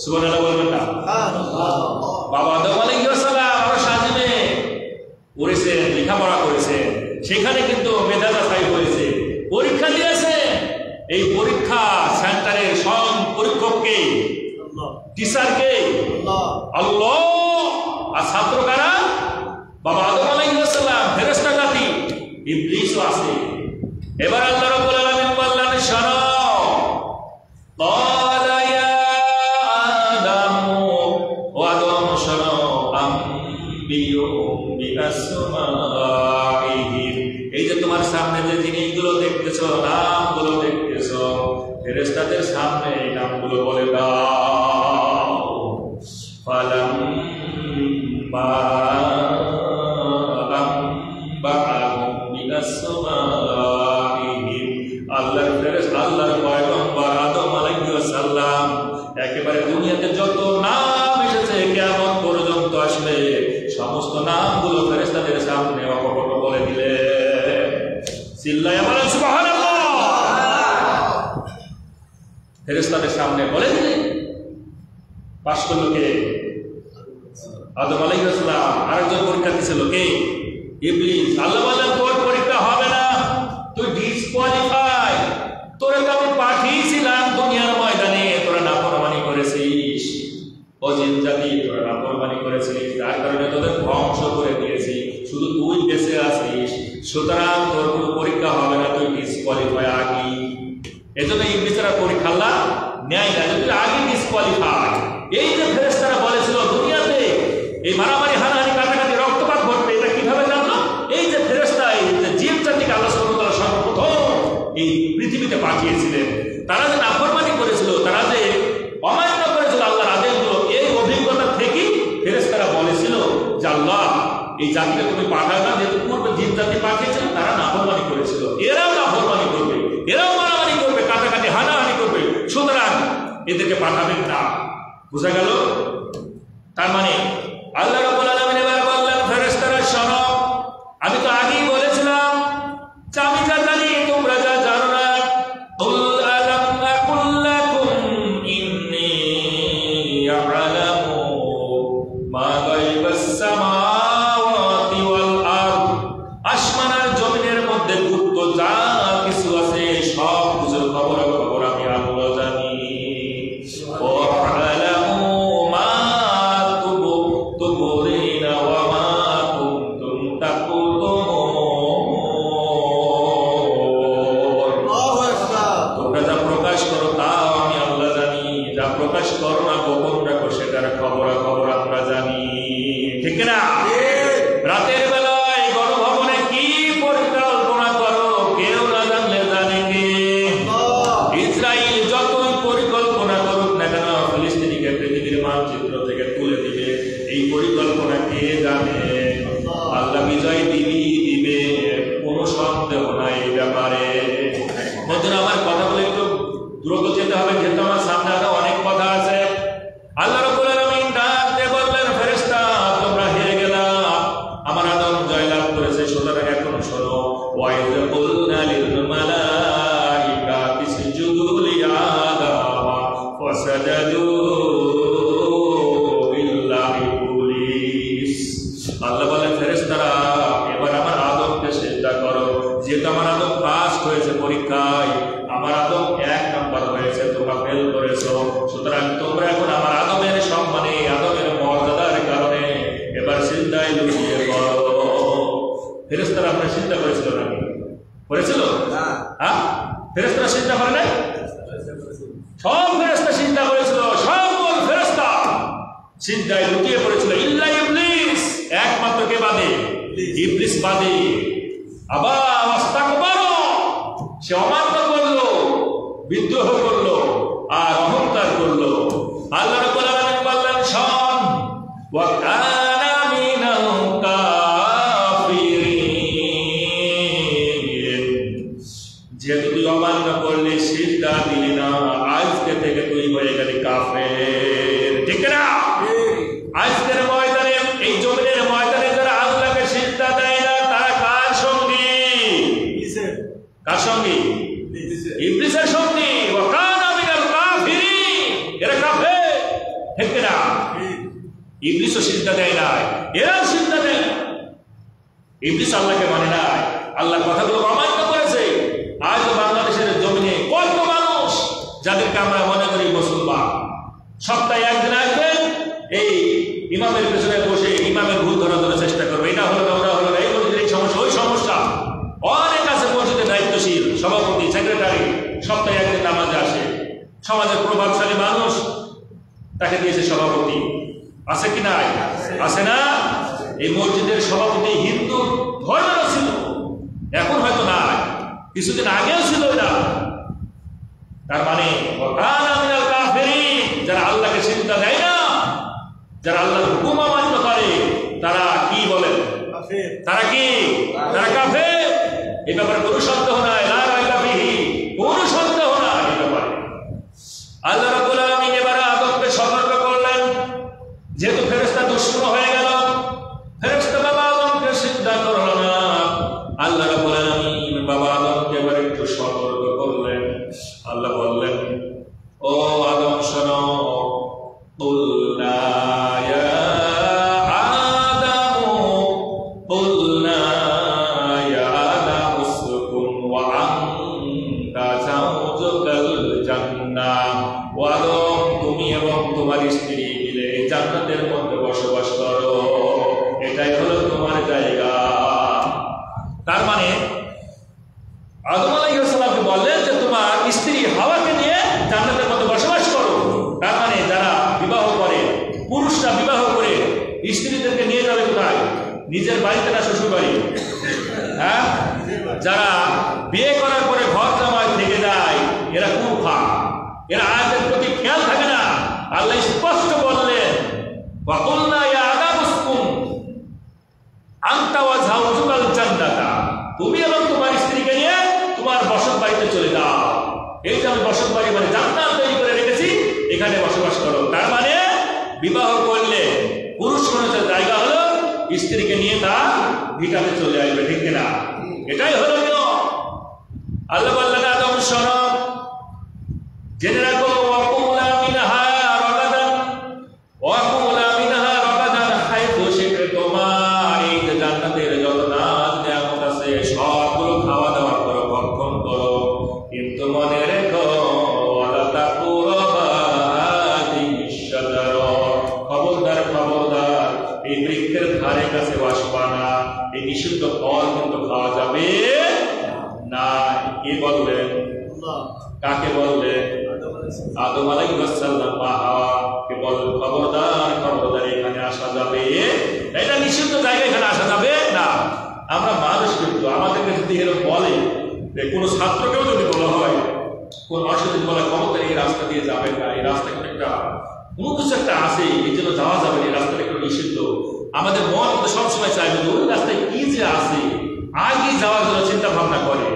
সুবহানাল্লাহ বলবেন না? বাবা আদম আলাইহিস সালাম আর সাজিমে পড়েছেন, লেখাপড়া করেছেন, সেখানে কিন্তু মেধা যাচাই হয়েছে, পরীক্ষা দিয়েছে। এই পরীক্ষা সেন্টারের সব পরীক্ষককে, টিচারকে আল্লাহ, আর ছাত্র কারা? বাবা আদম আলাইহিস সালাম, ফেরেশতা জাতি, ইবলিসও আছে। এবার আল্লাহ রাব্বুল আলামিন বললেন শোনো, ক্বালা ইয়া আদম, ও আদম শোনো, আম্বিউহুম বিআসমাইহিম, এই যে তোমার সামনে যে জিনিসগুলো দেখতেছো, নামগুলো দেখতেছো, ফেরেশতাদের সামনে এই নামগুলো বলে দাও। ফালাম্মা আনবাআহুম বিআসমাইহিম, আল্লাহর ফেরেশতা, আল্লাহর পয়গম্বর আদম আলাইহিস সালাম একেবারে দুনিয়াতে যত নাম এসেছে কিয়ামত পর্যন্ত আসবে সমস্ত নামগুলো ফেরেশতাদের সামনে অকপট বলে দিলেন। চিল্লায়া বলেন সুবহানাল্লাহ। ফেরেশতাদের সামনে বলে দিলেন। পাশ করলো কে? আদম আলাইহিস সালাম। আরেকজন পরীক্ষা দিছিল কে? ইবলিস। আল্লাহ বললেন তোর পরীক্ষা হবে না, তুই ডিসকোয়ালিফাই। তোরে তো আমি পাঠিয়েছিলাম দুনিয়ার ময়দানে, তোরা নাফরমানি করেছিস। ও জিন জাতি, তোরা নাফরমানি করেছিস, যার কারণে তোদের ধ্বংস করে দিয়েছি, শুধু তুই বেঁচে আছিস। সুতরাং তোর কোনো পরীক্ষা হবে না, তুই ডিসকোয়ালিফাই আগে। এজন্য ইবলিসেরা পরীক্ষা আল্লাহ নেয় না, তুই আগে ডিসকোয়ালিফাই। এই যে ফেরেশতারা বলেছিল দুনিয়াতে এই মারামারি, হানাহানি, কাটাকাটি, রক্তপাত ঘটবে, এটা কিভাবে জানলো? এই যে ফেরেশতা, এই যে জিন জাতিকে আল্লাহ সুবহানাহু ওয়া তাআলা সর্বপ্রথম এই পৃথিবীতে পাঠিয়েছিলেন, তারা যে নাফরমানি করেছিল, তারা যে অমান্য করেছিল আল্লাহর আদেশগুলো, এই অভিজ্ঞতা থেকে ফেরেশতারা বলেছিল যে আল্লাহ এই জাতিকে তুমি পাঠাবে না, যেহেতু পূর্বে জিন জাতি পাঠিয়েছিল, তারা নাফরমানি করেছিল, এরাও নাফরমানি করবে, এরাও মারামারি করবে, কাটাকাটি, হানাহানি করবে, সুতরাং এদেরকে পাঠাবেন না। বুঝা গেল? তার মানে আল্লাহ রাব্বুল আলামিন এবার বললেন ফেরেশতারা শোনো, আমি তো আগেই বলেছিলাম যে আমি যা জানি তোমরা যা জানো না। কুল আলাম আকুল লাকুম ইন্নী আ'লামু মা গায়বাস সামাওয়াতি ওয়াল আরদ, আসমান আর জমিনের মধ্যে গুপ্ত যা কিছু আছে সব কিছুর খবর আমি আল্লাহ জানি। রাতের বেলায় গণভবনে কি পরিকল্পনা করো কেউ না জানলে জানে কে? ইসরায়েল যতই পরিকল্পনা করুক না কেন, ফিলিস্তিনিকে পৃথিবীর মানচিত্র থেকে তুলে দিবে, এই পরিকল্পনা কে জানে? আল্লাহ বিজয় দিবে, কোনো সন্দেহ নাই এই ব্যাপারে। বন্ধুরা, আমার কথাগুলো একটু দ্রুত যেতে হবে, যেহেতু আমার সামনে আরো অনেক কথা আছে। আল্লাহ রাব্বুল আলামিন ডাক দিয়ে বললেন ফেরেশতা তোমরা হেরে গেলা, আমার আদম জয়লাভ করেছে, সুতরাং এখন শোনো। ওয়াইদ কুলনা লিল মালাইকাতি ইসজুদু লিআদম ফাসাজাদু ইল্লা ইবলিস। আল্লাহ বলেন ফেরেশতারা এবার আমার আদমকে সিজদা করো। যেহেতু আমার আদম ফার্স্ট হয়েছে পরীক্ষায়, আমার আদম 1 নাম্বার হয়েছে, তোমরা ফেল করেছো, সুতরাং তোমরা এখন আমার আদমের সম্মানে, আদমের মর্যাদার কারণে এবার সিজদায় লুটিয়ে পড়ো। ফেরেশতারা আপনারা চিন্তা করেছিল নাকি? করেছিল? হ্যাঁ, ফেরেশতারা চিন্তা করে নাই? সব ফেরেশতা চিন্তা করেছিল, সকল ফেরেশতা সিজদায় লুটিয়ে পড়েছিল, ইল্লা ইবলিস, একমাত্র কে বাদে? ইবলিস বাদে। আবার ওয়াস্তাকবারা, সে অমান্য করলো, বিদ্রোহ করলো আর অহংকার করলো। আল্লাহ রাব্বুল আলামিন বললেন শোন, ওয়া কানা মিনাল কাফিরিন, যেহেতু তুই অমান্য করলি, সিজদা দিলি না, আজকে থেকে তুই হয়ে গেলি কাফের। ঠিক না? আজকের ময়দানে, এই জমিনের ময়দানে যারা কার সঙ্গে? ইবলিসের সঙ্গে। ওয়া কানা মিনাল কাফিরিন, এরা কাফের, ঠিক না? ইবলিসও সিজদা দেয় নাই, এরাও সিজদা দেয় না। ইবলিস আল্লাহকে মানে নাই, আল্লাহর কথাগুলো অমান্য করেছে। আজ বাংলাদেশের জমিনে কত মানুষ যাদেরকে আমরা মনে করি মুসলমান, সপ্তাহে একদিন আসবেন, এই ইমামের পেছনে বসে ইমামের ভুল ধরার চেষ্টা করবে, এটা হলো না, ওটা হলো না, এই মসজিদের এই সমস্যা, ওই সমস্যা। অনেক আছে মসজিদের দায়িত্বশীল সভাপতি, সেক্রেটারি, সপ্তাহে একদিন নামাজে আসে, সমাজের প্রভাবশালী মানুষ, তাকে দিয়েছে সভাপতি। আছে কি নাই? আছে না? এই মসজিদের সভাপতি হিন্দু ধর্মেরও ছিল, এখন হয়তো নাই, কিছুদিন আগেও ছিল না। তার মানে যারা আল্লাহকে সিজদা দেয় না, যারা আল্লাহর হুকুম অমান্য করে, তারা কি বলেন? তারা কি? তারা কাফের। এই ব্যাপারে কোনো সন্দেহ নাই, লা রাইবা ফিহি, কোনো সন্দেহ নাই এই ব্যাপারে। আল্লাহ রাব্বুল আলামিন এবার আদমকে সতর্ক করলেন, যেহেতু ফেরেশতা দুশমন হয়ে গেল, ফেরেশতা বাবা আদমকে সিজদা করল না। আল্লাহ রাব্বুল আলামিন বাবা আদমকে এবার একটু সতর্ক করলেন। আল্লাহ বললেন, ও আদম শোনো, কুলনা ইয়া আদম, কুলনা ইয়া আদম উসকুন ওয়া আনতা যাওজুকাল জান্নাহ। ও আদম, তুমি এবং তোমার স্ত্রী মিলে এই জান্নাতের মধ্যে বসবাস করো, এটাই হলো তোমার জায়গা। তার মানে আদম আলাইহিস সালামকে বললেন যে তোমার স্ত্রী হাওয়াকে নিয়ে জান্নাতের মধ্যে বসবাস করো। তার মানে যারা বিবাহ করে, পুরুষরা বিবাহ করে স্ত্রীদেরকে নিয়ে যাবে কোথায়? নিজের বাড়িতে না শ্বশুর বাড়ি? হ্যাঁ, যারা বিয়ে করার পরে ঘর জামাই থেকে যায়, এরা কুফা, এরা আয়াতের প্রতি খেয়াল থাকে না। আল্লাহ স্পষ্ট বললেন, ওয়া কুলনা ইয়া আদাম উসকুন আনতা ওয়া যাওজুকাল জান্নাতা, তুমি এবং তোমার স্ত্রীকে নিয়ে তোমার বসত বাড়িতে চলে যাও। এই যে আমি বসত বাড়ি মানে জান্নাত তৈরি করে রেখেছি, এখানে বসবাস করো। তার মানে বিবাহ করলে পুরুষ মানুষের জায়গা হলো স্ত্রীকে নিয়ে তার ভিটাতে চলে আসবে, ঠিক কিনা? এটাই হলো নিয়ম। আল্লাহ বললেন, আদম শোনো, জেনে রাখো, ওয়াকুলা মিনহা রাগাদান, ওয়াকুলা মিনহা রাগাদান হাইতু শিকতুমা, এই যে জান্নাতের যত নাজ নিয়ামত আছে সবগুলো খাওয়া দাওয়া করো, ভক্ষণ করো, কিন্তু মনে রেখো ওয়ালা তাকুরাবা হাযিহিশ শাজারা, খবরদার খবরদার, এই বৃক্ষের ধারে কাছে আসবা না, এই নিষিদ্ধ ফল কিন্তু খাওয়া যাবে না। কে বললেন? কাকে বললেন? আদম আলাইহিস সালাম বা হাওয়াকে বললেন, খবরদার খবরদার, এখানে আসা যাবে, এটা নিষিদ্ধ জায়গা, এখানে আসা যাবে না। আমরা মানুষ, কিন্তু আমাদেরকে যদি এরকম বলে, কোনো ছাত্রকেও যদি বলা হয়, কোন অসুবিধা বলা, খবরদার এই রাস্তা দিয়ে যাবেন না, এই রাস্তা কিন্তু একটা কোনো কিছু একটা আছে, এই জন্য যাওয়া যাবে, এই রাস্তাটা একটু নিষিদ্ধ। আমাদের মন কিন্তু সবসময় চাইবে ওই রাস্তায় কি যে আছে, আগে যাওয়ার জন্য চিন্তা ভাবনা করে।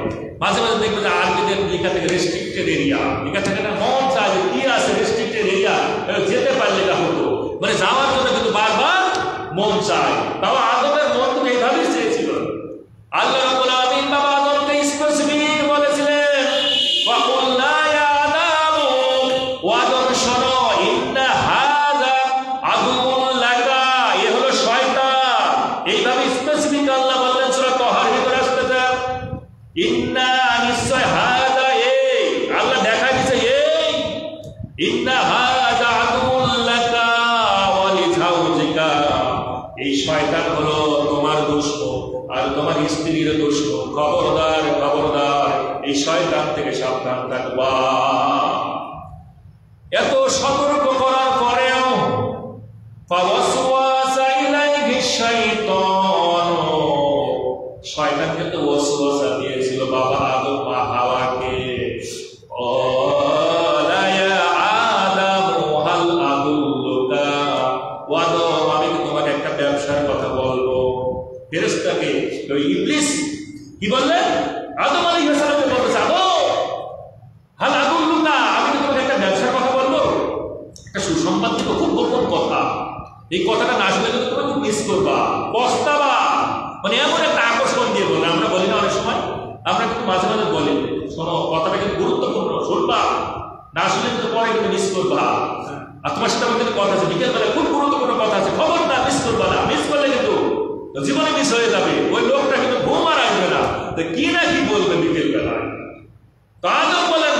মাঝে মাঝে দেখবে যে আরবিদের লেখা থেকে রেস্ট্রিক্টেড এরিয়া লেখা থাকে না, মন চায় যে কি আছে রেস্ট্রিক্টেড এরিয়া, যেতে পারলে এটা হতো, মানে যাওয়ার জন্য কিন্তু বারবার মন চায়। তাও আদমের মন কিন্তু এইভাবেই চেয়েছিল। আল্লাহ রাব্বুল আলামিন বাবা আদমকে স্পেসিফিক বলেছিলেন, ওয়া কুলনা ইয়া আদাম, ও আদম শোনো, ইন্না হাযা আদুউন লাকা, এ হলো শয়তান। এইভাবে স্পেসিফিক আল্লাহ বললেন সূরা তাহার ভিতরে আসতে যায়, ইন্না নিশ্চয় হাযা, এই আল্লাহ দেখা দিয়েছে, এই ইন্না হাযা আদুউন লাকা ওয়া লিজাওজিকা, এই শয়তান হলো তোমার দুশমন আর তোমার স্ত্রীর দুশমন। খবরদার খবরদার, এই শয়তান থেকে সাবধান থাকবা। এত সতর্ক করার পরেও ফাওয়াসওয়াসা ইলাইহি শাইতান, শয়তান কিন্তু ওয়াসওয়াসা দিয়েছিল বাবা আদম বা হাওয়াকে। ওলা ইয়া আদম হাল আদুল্লুকা, ওয়া আদম, আমি কি তোমাকে একটা ব্যবসার কথা বলবো? ফেরেশতাকে ওই ইবলিস কি বললেন? আদম আলাইহিস সালামকে বলতেছে, আদম হাল আদুল্লুকা, আমি কি তোমাকে একটা ব্যবসার কথা বলবো? একটা সুসংবাদ দিব, খুব গোপন কথা। এই কথাটা না শুনে কিন্তু তুমি খুব মিস করবা, পস্তাবা, মানে এমন একটা আকর্ষণ দিয়ে বলবে। আমরা বলি না অনেক সময়, আমরা কিন্তু মাঝে মাঝে বলি শোনো, কথাটা কিন্তু গুরুত্বপূর্ণ, শুনবা, না শুনে কিন্তু পরে কিন্তু মিস করবা। আর তোমার সাথে আমার কিন্তু কথা আছে, বিকেলবেলা খুব গুরুত্বপূর্ণ কথা আছে, খবরটা মিস করবা না। মিস করলে কিন্তু জীবনে মিস হয়ে যাবে। ওই লোকটা কিন্তু ঘুম আর আসবে না, কি না কি বলবে বিকেলবেলা। তো আদম বলেন,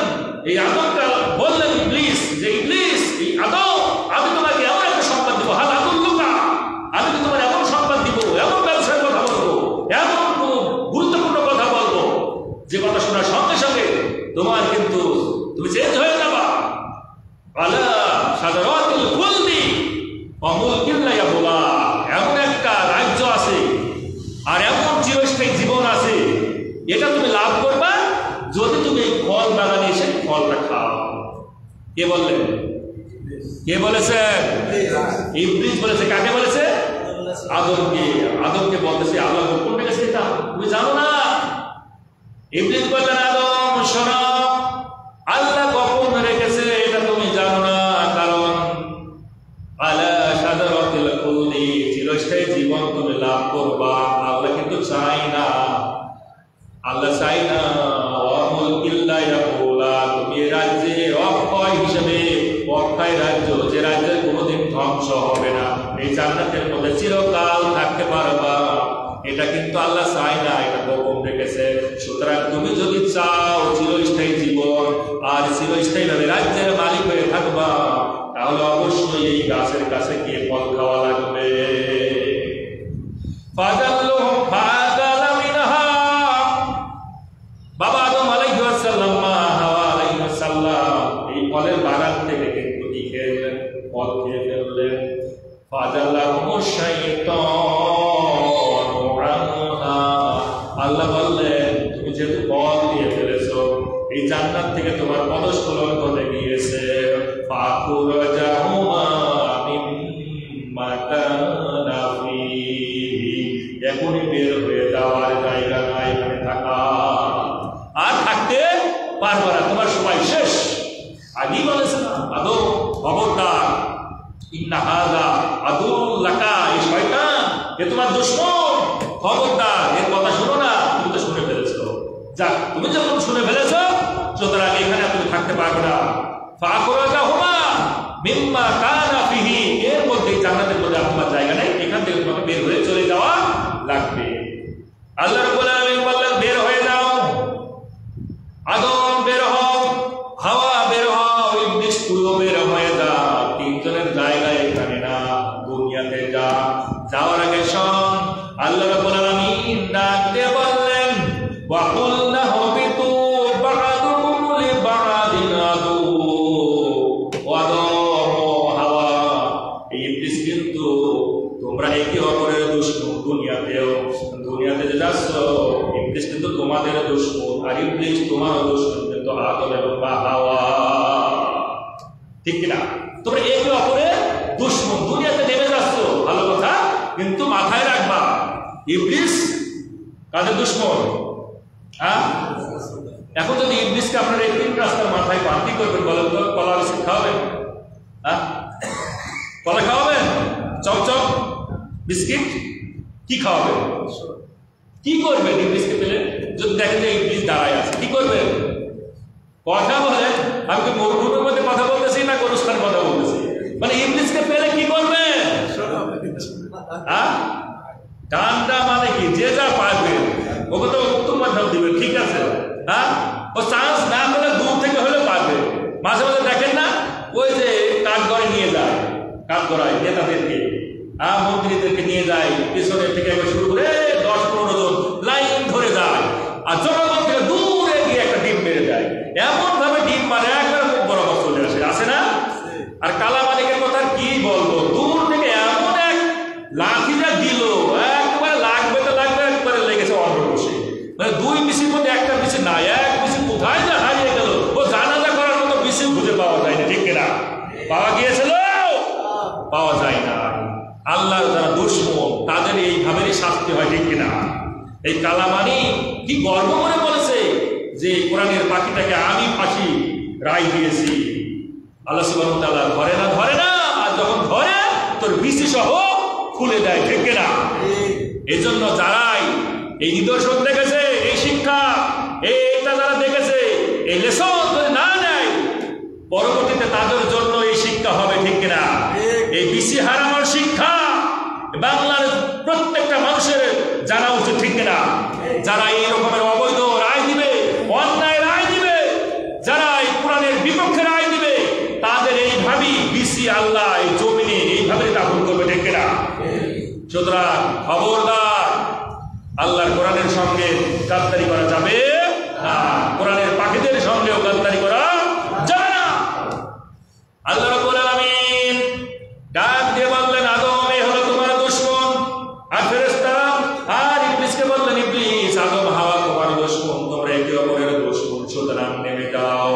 এই আদমটা বললেন ইবলিস, যে ইবলিস, এই আদম, আমি তোমাকে এমন একটা সংবাদ দিব, হাল আদুল্লুকা, আমি তো তোমার এমন সংবাদ দিব, এমন ব্যবসার কথা বলবো, এমন গুরুত্বপূর্ণ কথা বলবো, যে কথা শোনার সঙ্গে সঙ্গে তোমার কিন্তু তুমি চেঞ্জ হয়ে যাবা। আলা সাদারাতিল খুলদি অমুলকিন লা ইয়াবলা, এমন একটা রাজ্য আছে আর এমন চিরস্থায়ী জীবন আছে, এটা তুমি লাভ করবা যদি তুমি এই ফল বাগানে এসে ফলটা খাও। কে বললেন? কে বলেছে? ইবলিস বলেছে। কাকে বলেছে? আদমকে। আদমকে বলতেছে, আল্লাহ গোপন রেখেছে এটা তুমি জানো না। ইবলিস বললেন, আদম শোনো, আল্লাহ গোপন রেখেছে এটা তুমি জানো না, কারণ আলা সাদারাতিল খুলদি, চিরস্থায়ী জীবন তুমি লাভ করবা। আল্লাহ কিন্তু চাই না, আল্লাহ চাই না তুমি রাজ্যে অক্ষয় হিসেবে, অক্ষয় রাজ্য, যে রাজ্যের কোনোদিন ধ্বংস হবে না, এই জান্নাতের মধ্যে চিরকাল থাকতে পারবা, এটা কিন্তু আল্লাহ চাই না, এটা গোপন রেখেছে। সুতরাং তুমি যদি চাও চিরস্থায়ী জীবন আর চিরস্থায়ী ভাবে রাজ্যের মালিক হয়ে থাকবা, তাহলে অবশ্যই এই গাছের কাছে গিয়ে ফল খাওয়া লাগবে। বাবা আদম আলাইহিস সালাম, মা হাওয়া আলাইহিস সালাম এই ফলের বাগান থেকে কিন্তু কি খেলেন? ফল খেয়ে ফেললেন। ফাজাল্লাহুমুশ শাইতানু আনহা, আল্লাহ বললেন তুমি যেহেতু ফল খেয়ে ফেলেছো, এই জান্নাত থেকে তোমার পদস্খলন ঘটে গিয়েছে। ফাখুরাজাহুমা মিম্মা কানা ফীহি, এখনই বের হয়ে যাওয়ার জায়গা নাই, এখানে থাকা আর থাকতে পারবে না, তোমার সময় শেষ। আগেই বলেছে না আদম, খবরদার, ইন্না হাযা আদুল্লাকা, এই শয়তান এ তোমার দুশমন, খবরদার, এর কথা শোনো না। তুমি তো শুনে ফেলেছো, যাক তুমি যখন শুনে ফেলেছো, সুতরাং এখানে তুমি থাকতে পারবে না। ফাখরাজাহুমা মিম্মা কানা ফীহি, এর মধ্যে জান্নাতের মধ্যে তোমার জায়গা নেই, এখান থেকে তোমাকে বের হয়ে চলে যাওয়া লাগবে। আল্লাহ রাব্বুল আলামিন বললেন বের হয়ে যাও, আদম বের হও, হাওয়া বের হও, ইবলিস তুইও বের হয়ে যা। তিনজনের জায়গা এখানে না, দুনিয়াতে যা। যাওয়ার আগে শোন, আল্লাহ রাব্বুল আলামিন ডাক দিয়ে বললেন, ওয়া কুলনা হাবিতু বা'দুকুম লিবা'দিন আদু। আদম হাওয়া, ইবলিস কিন্তু তোমরা একে অপরের দুশমন। দুনিয়াতে যে যাচ্ছ, ইবলিস কিন্তু তোমাদের দুশমন, আর ইবলিস তোমার দুশমন কিন্তু আদম এবং হাওয়া, ঠিক কিনা? তোমরা একে অপরের দুশমন, দুনিয়াতে নেমে যাচ্ছ, ভালো কথা, কিন্তু মাথায় রাখবা ইবলিস কাদের দুশমন? হ্যাঁ, এখন যদি ইবলিসকে আপনারা এই তিন রাস্তার মাথায় পান, কি করবেন বলেন তো? কলা বিস্কুট খাওয়াবেন? হ্যাঁ, কলা খাওয়াবেন? চকচক বিস্কিট কি খাওয়াবেন? কি করবেন ইবলিসকে পেলে? যদি দেখেন যে ইবলিস দাঁড়ায় আছে, কি করবেন? কথা বলেন। আমি কি মরুভূমির মধ্যে কথা বলতেছি না গোরস্থানের কথা বলতেছি? মানে ইবলিসকে পেলে কি করবেন? হ্যাঁ, ডান্ডা মানে কি, যে যা পারবেন ওকে তো উত্তম মাধ্যম দিবেন, ঠিক আছে? হ্যাঁ, ও চান্স না পেলে দূর থেকে হলে পারবে। মাঝে মাঝে দেখেন না, ওই যে কাঠগড়ায় নিয়ে যায়, কাঠগড়ায় নেতাদেরকে, মন্ত্রীদেরকে নিয়ে যায়, পেছনের থেকে শুরু করে 10-15 জন লাইন ধরে যায়, আর জনগণ থেকে দূরে গিয়ে একটা ডিম মেরে যায়। এমন ভাবে ডিম মারে একবার খুব বরাবর চলে আসে, আসে না? আর কালা মালিকের কথা কি বলবো, দূর থেকে এমন এক লাঠিটা দিল, একবারে লাগবে তো লাগবে, একবারে লেগেছে অন্য বসে। মানে দুই মিশির মধ্যে একটা মিশি না, এক মিশি কোথায় যা হারিয়ে গেল, ও জানাজা করার মতো মিশি খুঁজে পাওয়া যায় না, ঠিক কিনা? পাওয়া গিয়েছিল? পাওয়া যায় না। আল্লাহর যারা দুশমন তাদের এইভাবেই শাস্তি হয়, ঠিক কিনা? এই কালামানি কি গর্ব করে বলেছে যে কোরআনের পাখিটাকে আমি ফাঁসি রায় দিয়েছি। আল্লাহ সুবহানাহু ওয়া তাআলা ধরে না, আর যখন ধরে তোর বিসি সহ খুলে দেয়, ঠিক কিনা? এই জন্য যারাই এই নিদর্শন দেখেছে, এই শিক্ষা, এইটা যারা দেখেছে, এই লেসন যদি না নেয় পরবর্তীতে তাদের জন্য এই শিক্ষা হবে, ঠিক কিনা? এই বিসি হারানোর শিক্ষা বাংলার প্রত্যেকটা মানুষের জানা উচিত, ঠিক কিনা? যারা এই রকমের অবৈধ রায় দিবে, অন্যায় রায় দিবে, যারা এই কোরআনের বিপক্ষে রায় দিবে, তাদের এইভাবেই বিসি আল্লাহ এই জমিনে এইভাবে দাফন করবে, ঠিক কিনা? সুতরাং খবরদার, আল্লাহর কোরআনের সঙ্গে গাদ্দারি করা যাবে না, কোরআনের পাখিদের সঙ্গেও গাদ্দারি করা যাবে না। আল্লাহ রাব্বুল আলামিন ডাক দিয়ে বললেন, আদম এই হলো তোমার দুশমন। আর ফেরেশতারা আর ইবলিসকে বললেন, ইবলিস, আদম হাওয়া তোমার দুশমন, তোমরা একে অপরের দুশমন, সুতরাং নেমে যাও।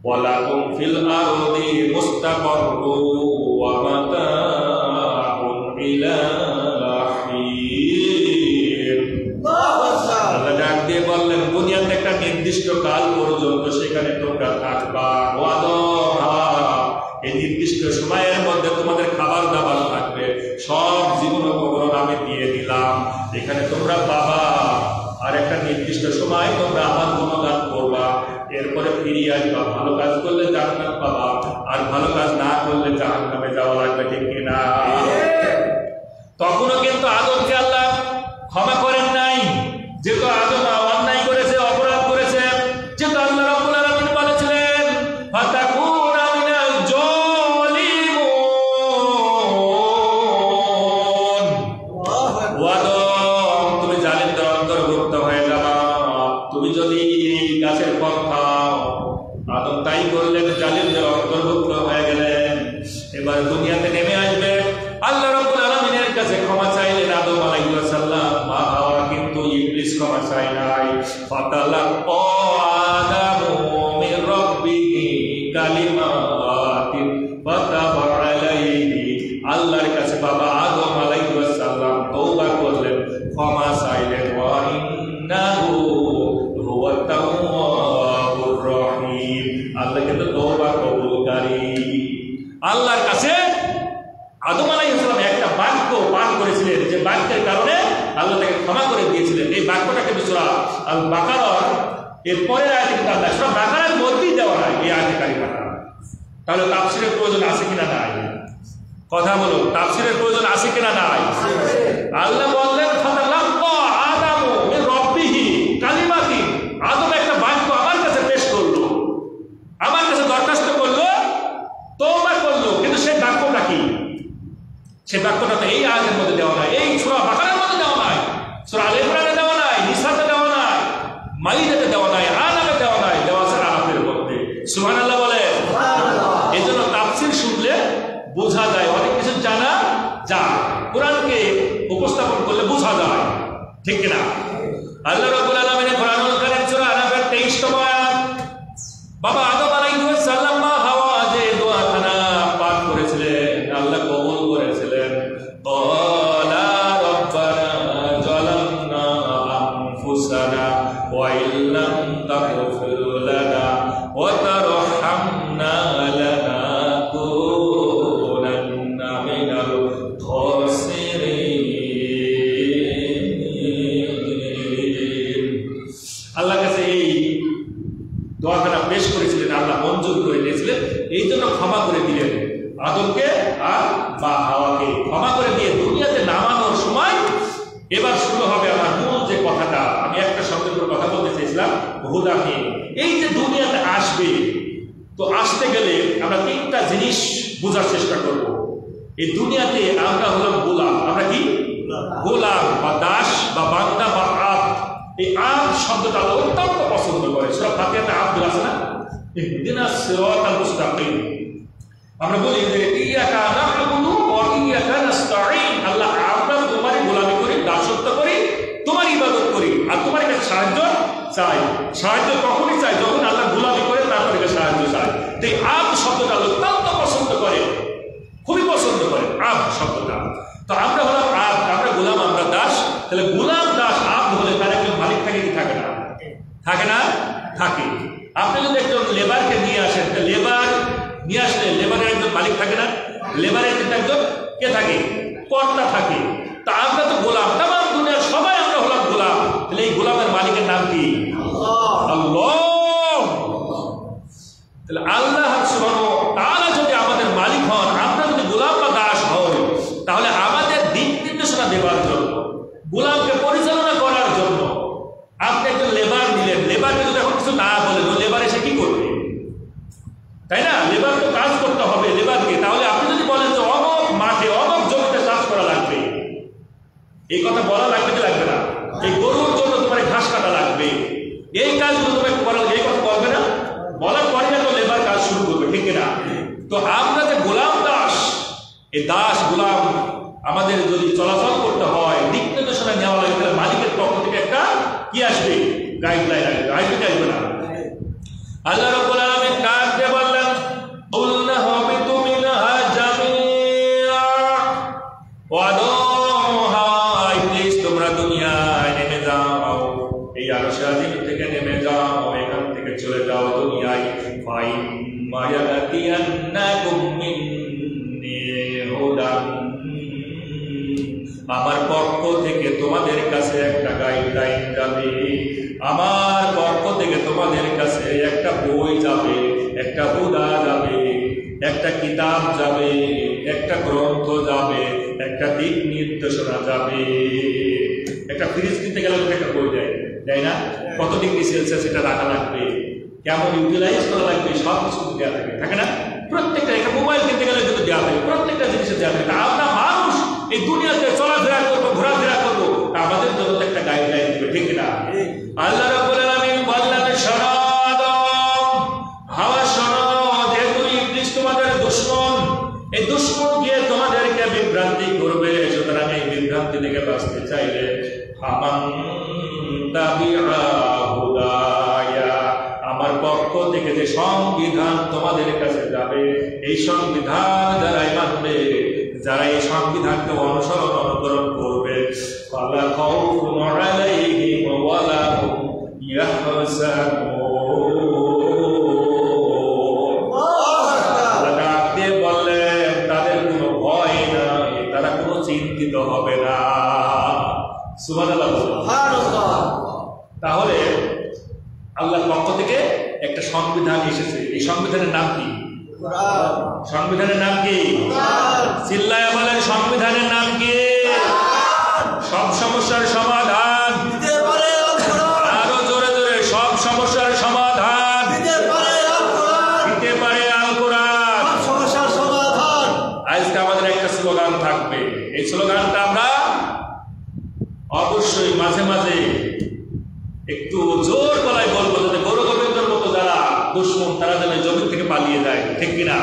ওয়ালাকুম ফিল আরদি মুস্তাকাররু ওয়া মাতাউন ইলা হিন। আল্লাহ ডাক দিয়ে বললেন, দুনিয়াতে একটা নির্দিষ্ট কাল পর্যন্ত সেখানে তোমরা থাকবা। ও আদম, হাওয়া, এই নির্দিষ্ট সময়ের মধ্যে তোমাদের খাবার দাবার থাকবে, সব জীবন উপকরণ আমি দিয়ে দিলাম, এখানে তোমরা পাবা। আর একটা নির্দিষ্ট সময় তোমরা আমার গুণগান করবা, এরপরে ফিরিয়ে আসবা। ভালো কাজ করলে জান্নাত পাবা, আর ভালো কাজ না করলে জাহান্নামে যাওয়া লাগবে, ঠিক কিনা? তখনও কিন্তু আদমকে আল্লাহ ক্ষমা করেন নাই, যেহেতু আদম অন্যায় করেছে, অপরাধ করেছে। যেহেতু আল্লাহ রাব্বুল আলামিন বলেছিলেন, ফাতাকুনা মিনাল জালিমুন, আদম তুমি জালিমদের অন্তর্ভুক্ত হয়ে যাবা। তুমি যদি এই গাছের ফল খাও, আদম তাই করলেন, জালিমদের অন্তর্ভুক্ত হয়ে গেলেন। এবার দুনিয়াতে নেমে আসবে, আল্লাহ রাব্বুল আলামিনের কাছে ক্ষমা চাইলেন আদম আলাইহিস সালাম। মা হাওয়া কিন্তু ইবলিস ক্ষমা চায় নাই। ফাতালাক্কা আদামু মির রাব্বিহি কালিমাতিন ফাতাবা আলাইহি। আল্লাহর কাছে বাবা আদম আলাইহিস সালাম তওবা করলেন, ক্ষমা চাইলেন। ওয়া ইন্নাহু হুয়াত তাওয়াবুর রহিম। আল্লাহ কিন্তু তওবা কবুলকারী। আল্লাহর কাছে আদম আলাইহিস সালাম একটা বাক্য পাঠ করেছিলেন, যে বাক্যের কারণে আল্লাহ তাকে ক্ষমা করে দিয়েছিলেন। এই বাক্যটাকে সূরা আল বাকারার এর পরের আয়াতে কিন্তু আল্লাহ সূরা বাকারার মধ্যেই দেওয়া হয় এই আয়াতে কারিমাটা। তাহলে তাফসীরের প্রয়োজন আছে কিনা নাই? কথা বলো, তাফসীরের প্রয়োজন আছে কিনা নাই? আল্লাহ বললেন, ফাতালাক্কা আদামু মির রাব্বিহি কালিমাতিন। আদম একটা বাক্য আমার কাছে পেশ করলো, আমার কাছে দরখাস্ত করলো, তওবা করলো, কিন্তু সেই বাক্যটা কি? সেই বাক্যটা তো এই আয়াতের মধ্যে দেওয়া নাই, এই সূরা বাকারার মধ্যে দেওয়া নাই, সূরা আলে ইমরানে দেওয়া নাই, নিসাতে দেওয়া নাই, মাইদাতে দেওয়া নাই, আনামে দেওয়া নাই, দেওয়া আছে আরাফের মধ্যে। সুবহানাল্লাহ বলে। এজন্য তাফসীর শুনলে বোঝা যায়, অনেক কিছু জানা যায়, কোরআনকে উপস্থাপন করলে বোঝা যায়, ঠিক কিনা? আল্লাহ রাব্বুল আলামিন কোরআনুল কারীম সূরা আরাফের 23তম আয়াত, বাবা আদম আলাইহিস সালাম মা হাওয়া যে দোয়াখানা পাঠ করেছিলেন, আল্লাহ কবুল করেছিলেন। ক্বালা রাব্বানা যালামনা আনফুসানা ওয়া ইল্লাম তাগফির লানা ওয়া তারহামনা লানাকুনান্না মিনাল খাসিরিন। আল্লাহর কাছে এই দোয়াখানা পেশ করেছিলেন, আল্লাহ মঞ্জুর করে নিয়েছিলেন, এই জন্য ক্ষমা করে দিলেন আদমকে আর বা হাওয়াকে। ক্ষমা করে দিয়ে দুনিয়াতে নামানোর সময় এবার শুরু হবে আমার মূল যে কথাটা, আমি একটা শব্দের উপর কথা বলতে চেয়েছিলাম, হুদাহি। এই যে দুনিয়াতে আসবে, তো আসতে গেলে আমরা তিনটা জিনিস বোঝার চেষ্টা করব। এই দুনিয়াতে আমরা হলাম গোলাম। আমরা কি? গোলাম বা দাস বা বান্দা বা আব্দ। এই আব্দ শব্দটা অত্যন্ত পছন্দ করে। সূরা ফাতিহাতে আব্দ আছে না, ইহদিনাস সিরাতাল মুস্তাকিম। আমরা বলি যে ইয়াকা না'বুদু ওয়া ইয়াকা নাস্তাঈন। আল্লাহ, আমরা তোমারই গোলামি করি, দাসত্ব করি, তোমার ইবাদত করি, আর তোমার কাছে সাহায্য চাই। সাহায্য কখনই চাই যখন আল্লাহ গোলামি করে, তারপরে সাহায্য চাই। এই আব্দ শব্দটা অত্যন্ত পছন্দ করে, খুবই পছন্দ করে আব্দ শব্দটা। তো আমরা হলাম আব্দ, আমরা গোলাম, আমরা দাস। তাহলে গোলাম দাস আব্দ হলে তার একজন মালিক থাকে কি থাকে না? থাকে না? থাকে। আপনি যদি একজন লেবারকে নিয়ে আসেন, লেবার নিয়ে আসলে লেবারের একজন মালিক থাকে না? লেবারের কিন্তু একজন কে থাকে? কর্তা থাকে। তা আমরা তো গোলাম, তাম দুনিয়ার সবাই আমরা হলাম গোলাম। তাহলে এই গোলামের মালিকের নাম কি? আল্লাহ। গোলামকে পরিচালনা করার জন্য আপনি একজন লেবার নিলেন, লেবারকে যদি এখন কিছু না বলেন, লেবার এসে কি করবে? তাই না? লেবার তো কাজ করতে হবে লেবারকে। তাহলে আপনি যদি বলেন যে অমক মাঠে অমক জমিতে চাষ করা লাগবে, এই কথা বলা লাগবে কি লাগবে না? এই গরুর জন্য তোমার ঘাস কাটা লাগবে, এই কাজগুলো তোমাকে করা, এই কথা বলবে না? বলার পরে তো লেবার কাজ শুরু করবে, ঠিক না? তো আমরা যে গোলাম দাস, এই দাস গোলাম আমাদের যদি চলাচল করতে হয়, দিক নির্দেশনা নেওয়া লাগে, তাহলে মালিকের পক্ষ থেকে একটা কি আসবে? গাইডলাইন আসবে, আসবে না? আল্লাহ রাব্বুল আলামিন ডাক দিয়ে বললেন, কুলনা হাবিতু মিনহা জামিআ ওয়া দাওহা, ইবলিস তোমরা দুনিয়ায় নেমে যাও, এই আরশ আজিম থেকে নেমে যাও, এখান থেকে চলে যাও দুনিয়ায়। ফাইম্মা ইয়াতিয়ান্নাকুম মিন্নি হুদান, আমার পক্ষ থেকে তোমাদের কাছে একটা গাইডলাইন যাবে, আমার পক্ষ থেকে তোমাদের কাছে একটা বই যাবে, একটা হুদা যাবে, একটা কিতাব যাবে, একটা গ্রন্থ যাবে, একটা দিক নির্দেশনা যাবে। একটা ফ্রিজ কিনতে গেলে একটা বই দেয়, তাই না? কত ডিগ্রি সেলসিয়াস এটা রাখা লাগবে, কেমন ইউটিলাইজ করা লাগবে, সব কিছু দেওয়া থাকে, থাকে না? প্রত্যেকটা, একটা মোবাইল কিনতে গেলে যদি দেওয়া থাকে, প্রত্যেকটা জিনিসের দেওয়া থাকে। আমরা মানুষ এই দুনিয়াতে চলাফেরা করবো, ঘোরাফেরা করবো, আমাদের জন্য একটা গাইডলাইন দিবে, ঠিক না? আল্লাহ রাব্বুল আলামিন বললেন, শোনো আদম, হাওয়া শোনো, যেহেতু ইবলিস তোমাদের দুশমন, এই দুশমন গিয়ে তোমাদেরকে বিভ্রান্তি করবে, সুতরাং এই বিভ্রান্তি থেকে বাঁচতে চাইলে ফামান তাবিআ হুদায়া, আমার পক্ষ থেকে যে সংবিধান তোমাদের কাছে যাবে, এই সংবিধান যারাই মানবে, যারা এই সংবিধানকে অনুসরণ করবে, ফালা খাউফুন আলাইহিম ওয়ালা হুম ইয়াহজানুন, আল্লাহ দিয়ে বললেন তাদের কোনো ভয় নাই, তারা কোনো চিন্তিত হবে না। সুবহানাল্লাহ, সুবহানাল্লাহ। তাহলে আল্লাহর পক্ষ থেকে একটা সংবিধান এসেছে, এই সংবিধানের নাম কি? কোরআন। সংবিধানের নাম কি? কোরআন। চিল্লায়া বলেন, সংবিধানের নাম কি? সব সমস্যার সমাধান দিতে পারে আল কোরআন। আরো জোরে জোরে, সব সমস্যার সমাধান দিতে পারে আল কোরআন, দিতে পারে আল কোরআন, সব সমস্যার সমাধান। আজকে আমাদের একটা স্লোগান থাকবে, এই স্লোগানটা আমরা অবশ্যই মাঝে মাঝে একটু জোর গলায় বলবো, যাতে গৌর গোবিন্দর মতো যারা দুশমন তারা যেন জমি থেকে পালিয়ে যায়, ঠিক কিনা?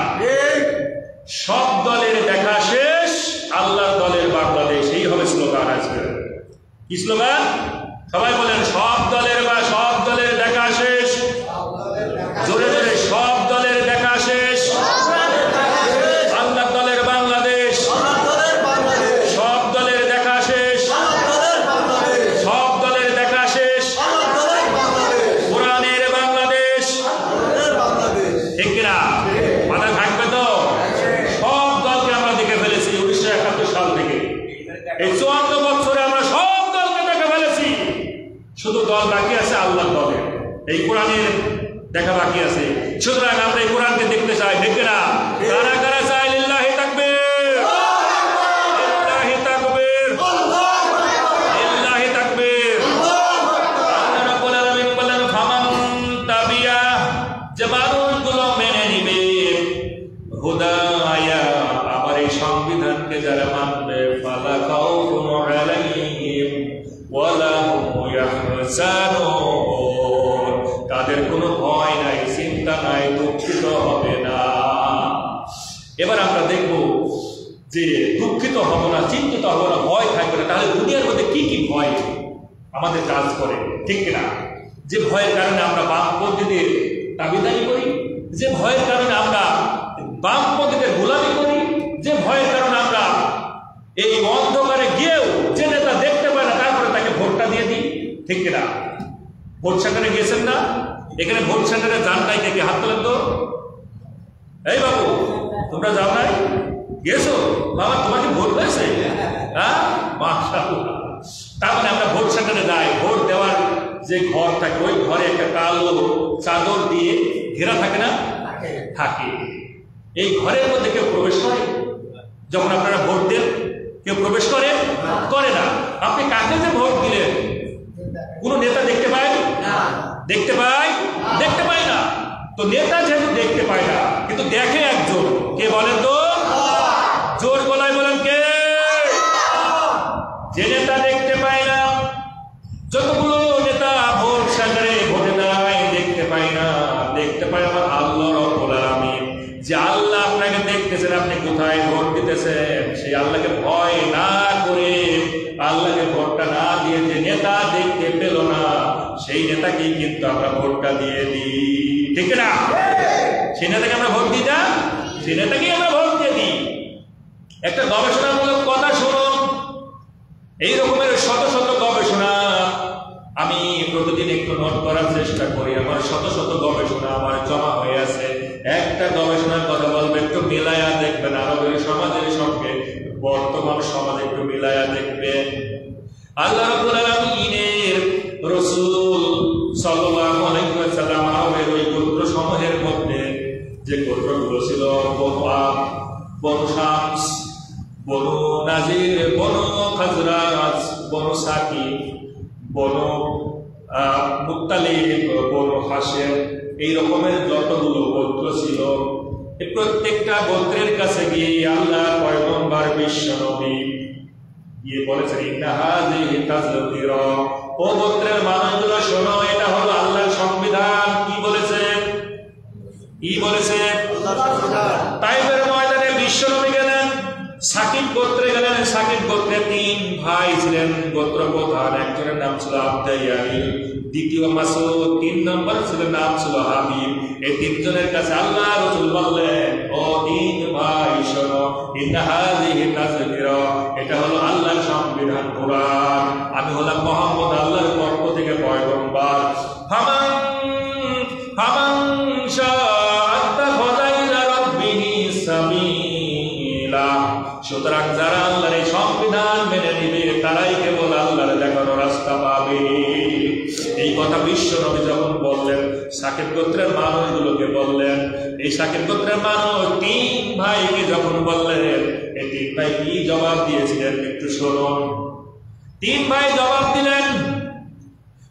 সব দলের দেখা শেষ, আল্লাহর দলের বাংলাদেশ, এই হবে স্লোগান আজকে। কি স্লোগান? সবাই বলেন, সব দলের বা সব দলের দেখা শেষ, জোরে জোরে, সব দলের দেখা শেষ, আল্লাহর দলের বাংলাদেশ, সব দলের দেখা শেষ, সব দলের দেখা শেষ, কোরআনের বাংলাদেশ, ঠিক কিনা? মাথা থাকবে তো? সব দলকে আমরা দেখে ফেলেছি 1971 সাল থেকে, এই 54 বছরে আমরা সব দলকে দেখে ফেলেছি, শুধু দল বাকি আছে আল্লাহর দলের, এই কোরআনের দেখা বাকি আছে। সুতরাং আমরা এই কোরআনকে দেখতে চাই, ঠিক কিনা? কারা কারা চাই? লিল্লাহি তাকবীর, লিল্লাহি তাকবীর, লিল্লাহি তাকবীর। আল্লাহ রাব্বুল আলামিন বলেন, ফামান তাবিয়া, যে মানুষগুলো মেনে নিবে, হুদায়া, আমার এই সংবিধানকে যারা মানবে, ফালা খাউফুন আলাইহিম ওয়ালা হুম ইয়াহজানুন, তাদের কোনো ভয় নাই, চিন্তা নাই, দুঃখিত হবে না। এবার আমরা দেখব যে দুঃখিত হব না, চিন্তিত হব না, ভয় থাকবে না। তাহলে দুনিয়ার মধ্যে কি কি ভয় আমাদের কাজ করে, ঠিক কিনা? যে ভয়ের কারণে আমরা বামপন্থীদের দাবিদারি করি, যে ভয়ের কারণে আমরা বামপন্থীদের গোলামি করি, যে ভয়ের কারণে আমরা এই অন্ধকারে গিয়েও যে নেতা দেখতে পায় না তারপরে তাকে ভোটটা দিয়ে দিই, ঠিক কিনা? ভোট সেন্টারে গিয়েছেন না? এখানে ভোট সেন্টারে যান নাই, কে হাত তোলেন তো? এই বাবু, তোমরা যাও নাই? গেছো? বাবা, তোমাকে ভোট হয়েছে? হ্যাঁ, মাশাআল্লাহ। তার মানে আমরা ভোট সেন্টারে যাই, ভোট দেওয়ার যে ঘর থাকে, ওই ঘরে একটা কালো চাদর দিয়ে ঘেরা থাকে না? থাকে। এই ঘরের মধ্যে কেউ প্রবেশ করে? যখন আপনারা ভোট দেন, কেউ প্রবেশ করে? করে না। আপনি কাকে যে ভোট দিলেন কোন নেতা দেখতে পায় না, দেখতে পায় দেখতে পায় না। তো নেতা যেহেতু দেখতে পায় না, কিন্তু দেখে একজন, কে বলেন তো? জোর গলায় বলেন কে? যে নেতা দেখতে পায় না, যতগুলো নেতা ভোট সেন্টারে ভোটে দাঁড়ায় দেখতে পায় না, দেখতে পায় আমার আল্লাহ রাব্বুল আলামিন। যে আল্লাহ আপনাকে দেখতেছেন আপনি কোথায় ভোট দিতেছেন, সেই আল্লাহকে ভয় না করে, আল্লাহকে ভোটটা না দিয়ে যে নেতা দেখতে পেল না, সেই নেতাকেই কিন্তু আমরা ভোটটা দিয়ে দিই, ঠিক না? সেই নেতাকে আমরা ভোট দিই না, সেই নেতাকেই আমরা ভোট দিয়ে দিই। একটা গবেষণামূলক কথা শুনুন, এই রকমের শত শত গবেষণা আমি প্রতিদিন একটু নোট করার চেষ্টা করি। আমার শত শত গবেষণা আমার জমা হয়ে আছে। একটা গবেষণার কথা বলবো, একটু মিলায়া দেখবেন আরবের সমাজের সঙ্গে বর্তমান সমাজ, একটু মিলায়া দেখবেন। আল্লাহ রাব্বুল আলামিনের রাসূল সাল্লাল্লাহু আলাইহি ওয়াসাল্লাম আরবের ওই গোত্র সমূহের মধ্যে যে গোত্রগুলো ছিল, বনু আদ, বনু শামস, বনু নাজির, বনু খাজরাজ, বনু সাকিব, বনু মুত্তালিব, বনু হাশেম, এই রকমের যতগুলো গোত্র ছিল, এই প্রত্যেকটা গোত্রের কাছে গিয়ে আল্লাহ পয়গম্বর বিশ্ব নবী গিয়ে বলেছেন, ইন্না হাযিহি তাযকিরা, ও গোত্রের মানুষগুলো শোনো, এটা হলো আল্লাহর সংবিধান। কি বলেছে? কি বলেছে? তাইফের ময়দানে বিশ্ব নবী গেলেন, সাকিব গোত্রে গেলেন। সাকিব গোত্রে 3 ভাই ছিলেন গোত্র প্রধান। একজনের নাম ছিল আব্দাইয়াল, দ্বিতীয় মাসউদ, 3 নম্বর ছিল নাম ছিল হাবিব। এই 3 জনের কাছে আল্লাহ রাসূল বললেন, ও 3 ভাই শোনো, ইন্না হাযিহি তাযকিরা, এটা হলো আল্লাহর সংবিধান কোরআন। আমি হলাম মুহাম্মদ, আল্লাহর পক্ষ থেকে পয়গম্বর। ফামান শাআ ইলা রাব্বিহি সাবিলা, সুতরাং যারা আল্লাহর এই সংবিধান মেনে নিবে তারাই কেবল আল্লাহর দেখানো রাস্তা পাবে। এই কথা বিশ্ব নবী যখন বললেন, সাকিব গোত্রের মানুষগুলোকে বললেন। এই সাকিব গোত্রের মানুষ 3 ভাইকে যখন বললেন, এই 3 ভাই কি জবাব দিয়েছিলেন একটু শুনুন। 3 ভাই জবাব দিলেন,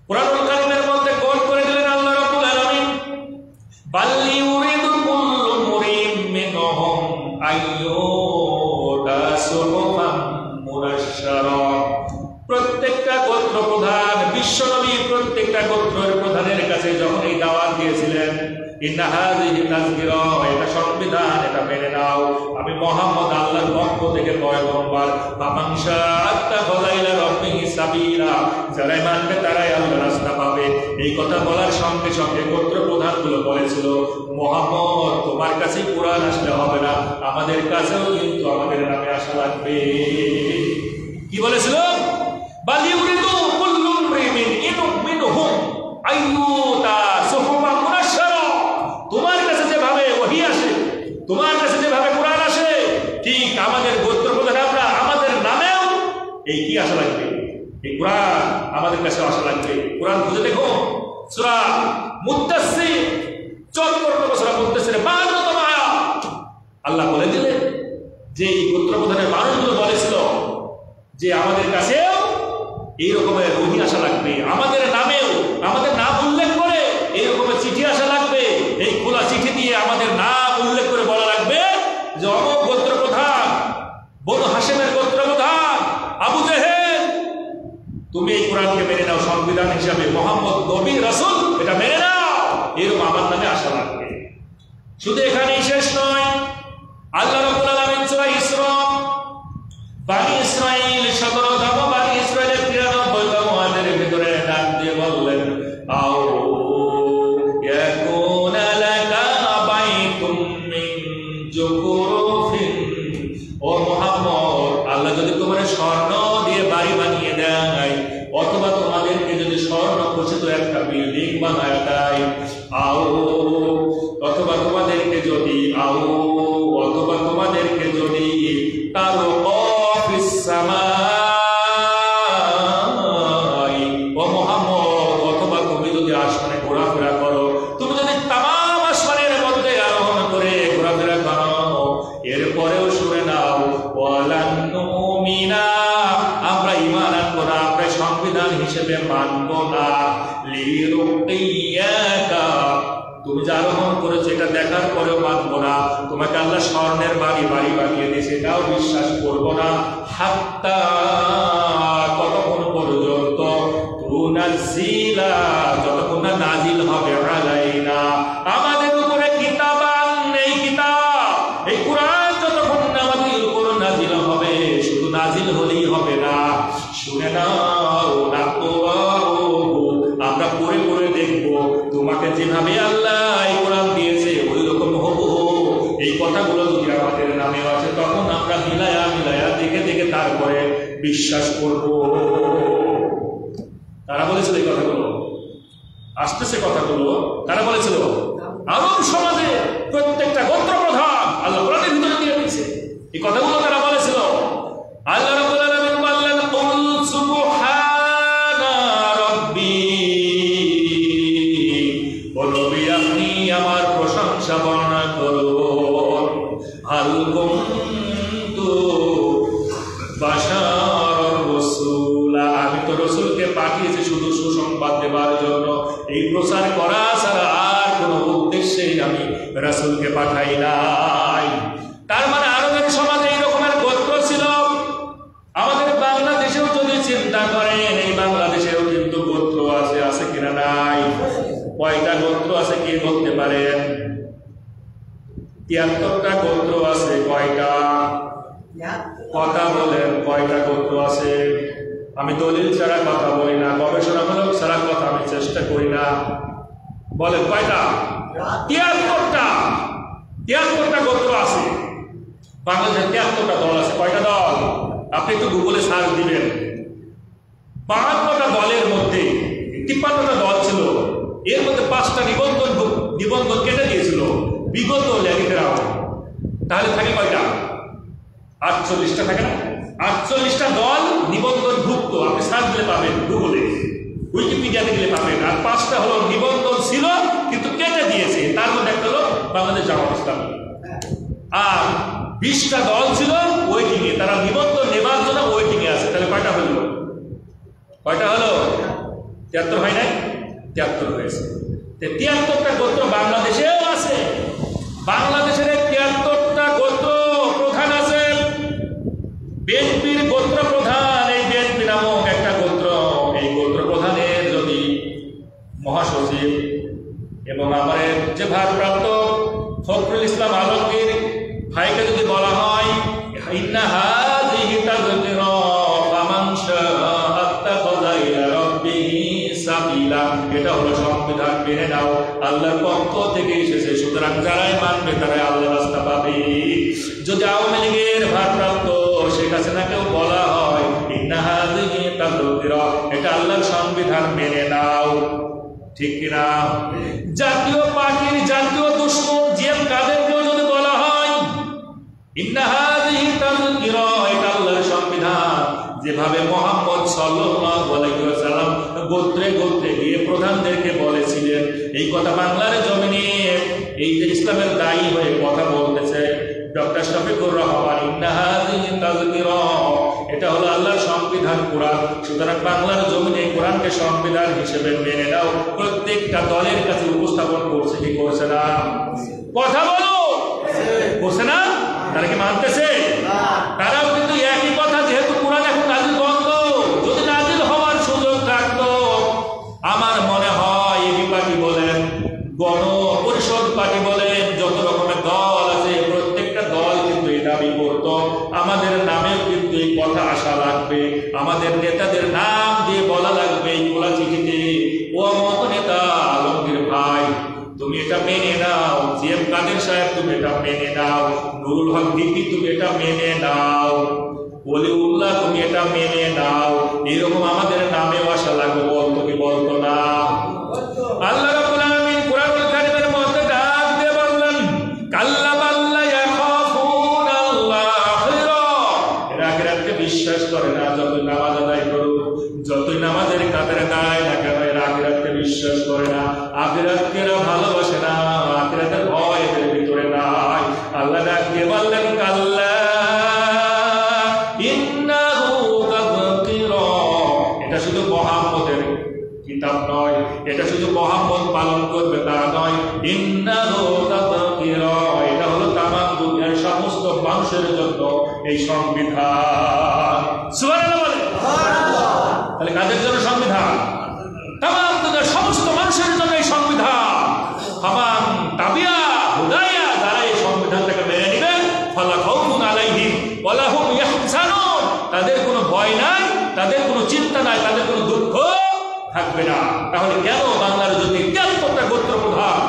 কুরআনুল কারীমের মধ্যে কোট করে দিলেন আল্লাহ রাব্বুল আলামিন, বাল্লি ইউরিদু কুল্লু মুরিম মিনহুম আইয়ুতা সুহুফাম মুনাশশারা। প্রত্যেকটা গোত্র প্রধান, বিশ্বনবী প্রত্যেকটা গোত্রের প্রধানের কাছে যখন এই দাওয়াত দিয়েছিলেন, ইন্না হাযিহি তাযকিরা, এটা সংবিধান, এটা মেনে নাও, আমি মুহাম্মদ আল্লাহর পক্ষ থেকে পয়গম্বর। ফামান শাআ ইলা রাব্বিহি সাবিলা, যারা মানবে তারাই আল্লাহর রাস্তা পাবে। এই কথা বলার সঙ্গে সঙ্গে গোত্র প্রধানগুলো বলেছিল, মুহাম্মদ তোমার কাছেই কুরআন আসলে হবে না, আমাদের কাছেও কিন্তু আমাদের নামে আসা লাগবে। কি বলেছিল? বাল ইউরিদু কুল্লু ইমরিন মিনহুম আইয়ুতা সুহুফাম মুনাশশারা, তোমার কাছে যেভাবে ওহী আসে, তোমার কাছে যেভাবে কুরআন আসে, ঠিক আমাদের গোত্র প্রধান আমরা, আমাদের নামেও এই কি আসা লাগবে, এই কুরআন আমাদের কাছে আসা লাগবে। কুরআন খুঁজে দেখো, সূরা মুদ্দাসসির 74 নম্বর সূরা মুদ্দাসসির 52 নম্বর আয়াত। আল্লাহ বলে দিলেন যে এই গোত্র প্রধানের মানুষগুলো বলেছিল যে আমাদের কাছেও এই রকমের ওহী আসা লাগবে, আমাদের নামেও, আমাদের নাম উল্লেখ করে এই রকমের চিঠি আসা লাগবে। এই খোলা চিঠি দিয়ে আমাদের নাম উল্লেখ করে বলা লাগবে যে অমুক গোত্র প্রধান, বনু হাশেমের গোত্র প্রধান আবু জেহেল, তুমি এই কোরআনকে মেনে নাও সংবিধান হিসাবে, মুহাম্মদ নবী রাসূল, এটা মেনে নাও, এরকম আমার নামে আসা লাগবে। শুধু এখানেই শেষ নয়, আল্লাহ রাব্বুল আলামিন সূরা ইসরা, বানি ইসরাঈল 17তম বানি ইসরাঈলের 93তম আয়াতের ভিতরে ডাক দিয়ে বললেন, আও ইয়াকুনা লাকা বাইতুম মিন জুকুরুফিন, ও মুহাম্মদ আল্লাহ যদি তোমার স্বর্ণ দিয়ে বাড়ি বানিয়ে দেয়, অথবা তোমাদেরকে যদি স্বর্ণ খচিত একটা বিল্ডিং বানায় দেয়, আও অথবা তোমাদেরকে যদি তারো অফিস সামাই, ও মুহাম্মদ অথবা তুমি যদি আসমানে ঘোরাফেরা করো, তুমি যদি তামাম আসমানের মধ্যে আরোহণ করে ঘোরাফেরা করো, এরপরেও শুনে নাও, ওয়ালান নুমিনা, আমরা ঈমান আনবো না সংবিধান হিসেবে মানব না। লিরুকিয়াকা, তুমি যা আরোহণ করেছো এটা দেখার পরেও মানব না। তোমাকে আল্লাহ স্বর্ণের বাড়ি বানিয়ে দিয়েছে, এটাও বিশ্বাস করব না। হাত্তা, কতক্ষণ পর্যন্ত, তুনাজ্জিলা, যতক্ষণ না নাজিল হবে আলাইনা, আমাদের উপরে কিতাবান, এই কিতাব, এই কুরআন যতক্ষণ না আমাদের উপর নাজিল হবে, শুধু নাজিল হলেই হবে না, শুনে নাও, আমরা পড়ে পড়ে দেখবো তোমাকে যেভাবে আল্লাহ এই কোরআন দিয়েছে ওই রকম হবো। এই কথাগুলো যদি আমাদের নামে আছে তখন আমরা মিলায়া দেখে দেখে তারপরে বিশ্বাস করব। তারা বলেছিল এই কথাগুলো, আসতেছে কথাগুলো তারা বলেছিল। আরব সমাজে প্রত্যেকটা গোত্র প্রধান আল্লাহ কোরআনের ভিতরে দিয়ে দিয়েছে, এই কথাগুলো তারা বলেছিল। আল্লাহ রাব্বুল আলামিন বললেন, কুল সুবহানা রাব্বি, বলবি আপনি আমার প্রশংসা বর্ণনা করুন। হাল কুনতু বাশারার রাসূলা, আমি তো রাসূলকে পাঠিয়েছি শুধু সুসংবাদ দেবার জন্য, এই প্রচার করা ছাড়া আর কোনো উদ্দেশ্যে আমি রাসূলকে পাঠাই নাই। তার মানে আরবের সমাজে এই রকমের গোত্র ছিল। আমাদের বাংলাদেশেও যদি চিন্তা করেন, এই বাংলাদেশেও কিন্তু গোত্র আছে কিনা নাই? কয়টা গোত্র আছে কে বলতে পারেন? 73টা গোত্র আছে। কয়টা? কথা বলেন, কয়টা গোত্র আছে? আমি দলিল ছাড়া কথা বলি না, গবেষণামূলক ছাড়া কথা আমি চেষ্টা করি না। বলেন কয়টা? 73টা গোত্র আছে বাংলাদেশে। 73টা দল আছে। কয়টা দল? আপনি একটু গুগলে সার্চ দিবেন। 52টা দলের মধ্যে 53টা দল ছিল, এর মধ্যে 5টা নিবন্ধন কেটে দিয়েছিল বিগত লেখকেরাও। তাহলে থাকে কয়টা? 48টা থাকে না? 48টা দল নিবন্ধনভুক্ত, আপনি সার্চ দিলে পাবেন, গুগলে উইকিপিডিয়াতে গেলে পাবেন। আর 5টা হলো নিবন্ধন ছিল কিন্তু কেটে দিয়েছে, তার মধ্যে একটা হলো বাংলাদেশ জামাত ইসলামী। আর 20টা দল ছিল ওয়েটিং এ, তারা নিবন্ধন নেবার জন্য ওয়েটিং এ আছে। তাহলে কয়টা হলো? 73 হয় নাই? 73 হয়েছে। 73টা গোত্র বাংলাদেশেও আছে। বাংলাদেশের 73টা গোত্র প্রধান আছে। বিএনপির গোত্র প্রধান, এই বিএনপি নামক একটা গোত্র, এই গোত্র প্রধানের যদি মহাসচিব এবং আমাদের যে ভারপ্রাপ্ত ফখরুল ইসলাম আলমগীর ভাইকে যদি বলা হয়, ইন্না হাযিহি তাযকিরা ফামান শাআ আত্তাখাযা ইলা রাব্বিহি সাবিলা, এটা হলো সংবিধান, মেনে নাও, আল্লাহর পক্ষ থেকে এসেছে, সুতরাং যারাই মানবে তারাই আল্লাহর রাস্তা পাবে। যদি আওয়ামী লীগের ভারপ্রাপ্ত শেখ হাসিনাকেও বলা হয় ইন্না হাযিহি তাযকিরা, এটা আল্লাহর সংবিধান, মেনে নাও, ঠিক কিনা? জাতীয় পার্টির জাতীয় দুশমন জিএম কাদেরকেও যদি বলা হয় ইন্না হাযিহি তাযকিরা, এটা আল্লাহর সংবিধান, যেভাবে মুহাম্মদ সাল্লাল্লাহু আলাইহি ওয়াসাল্লাম গোত্রে গোত্রে গিয়ে প্রধানদেরকে বলেছিলেন, এই কথা বাংলার জমিনে এই যে ইসলামের দায়ী হয়ে কথা বলতেছে ডক্টর শফিকুর রহমান, ইন্না হাযিহি তাযকিরা, এটা হলো আল্লাহর সংবিধান কোরআন, সুতরাং বাংলার জমিনে কোরআনকে সংবিধান হিসেবে মেনে নাও। প্রত্যেকটা দলের কাছে উপস্থাপন করছে কি করছে না? কথা বলো, করছে না? তারা কি মানতেছে? তারাও কিন্তু একই কথা, যেহেতু কোরআন এখন নাজিল বন্ধ, যদি নাজিল হওয়ার সুযোগ থাকতো, আমার মনে হয় এবি পার্টি বলেন, গণ পরিষদ পার্টি বলেন, যত রকমের দল আছে প্রত্যেকটা দল কিন্তু এই দাবি করত, আমাদের নামেও কিন্তু এই কথা আসা লাগবে, আমাদের নেতাদের নাম দিয়ে বলা লাগবে এই খোলা চিঠিতে, ও আমার নেতা আলমগীর ভাই তুমি এটা মেনে নাও, জিএম কাদের সাহেব তুমি এটা মেনে নাও, নুরুল হক দিদি তুমি এটা মেনে নাও, ওলিউল্লাহ তুমি এটা মেনে নাও, এরকম আমাদের নামেও আসা লাগবে, বলতো কি বলতো না? আল্লাহ রাব্বুল আলামিন কুরআনুল কারীমের মধ্যে ডাক দিয়ে বললেন, কাল্লা বাল্লা ইয়াখাফুনা আল-আখিরা, এরা আখিরাতকে বিশ্বাস করে না, যতই নামাজ আদায় করুক, যতই নামাজের কাতারে দাঁড়ায় না কেন, এরা আখিরাতকে বিশ্বাস করে না, আখিরাতকে এরা ভালোবাসে না, আখিরাতের ভয় এদের ভিতরে নাই। আল্লাহ ডাক দিয়ে বললেন, কাল্লা ইন্নাহু তাযকিরা, এটা শুধু মুহাম্মদের কিতাব নয়, এটা শুধু মুহাম্মদ পালন করবে তা নয়, ইন্নাহু তাযকিরা, এটা হলো তামাম দুনিয়ার সমস্ত মানুষের জন্য এই সংবিধান। সুবহানাল্লাহ বলে। তাহলে কাদের জন্য সংবিধান? তামাম দুনিয়ার সমস্ত মানুষের জন্য এই সংবিধান। ফামান তাবিয়া হুদায়া, যারা এই সংবিধানটাকে মেনে নেবে, ফালা খাউফুন আলাইহিম ওয়ালা হুম ইয়াহজানুন, তাদের কোনো ভয় নাই, তাদের কোনো চিন্তা নাই, তাদের কোনো দুঃখ থাকবে না। তাহলে কেন বাংলার যদি 73টা গোত্র প্রধান,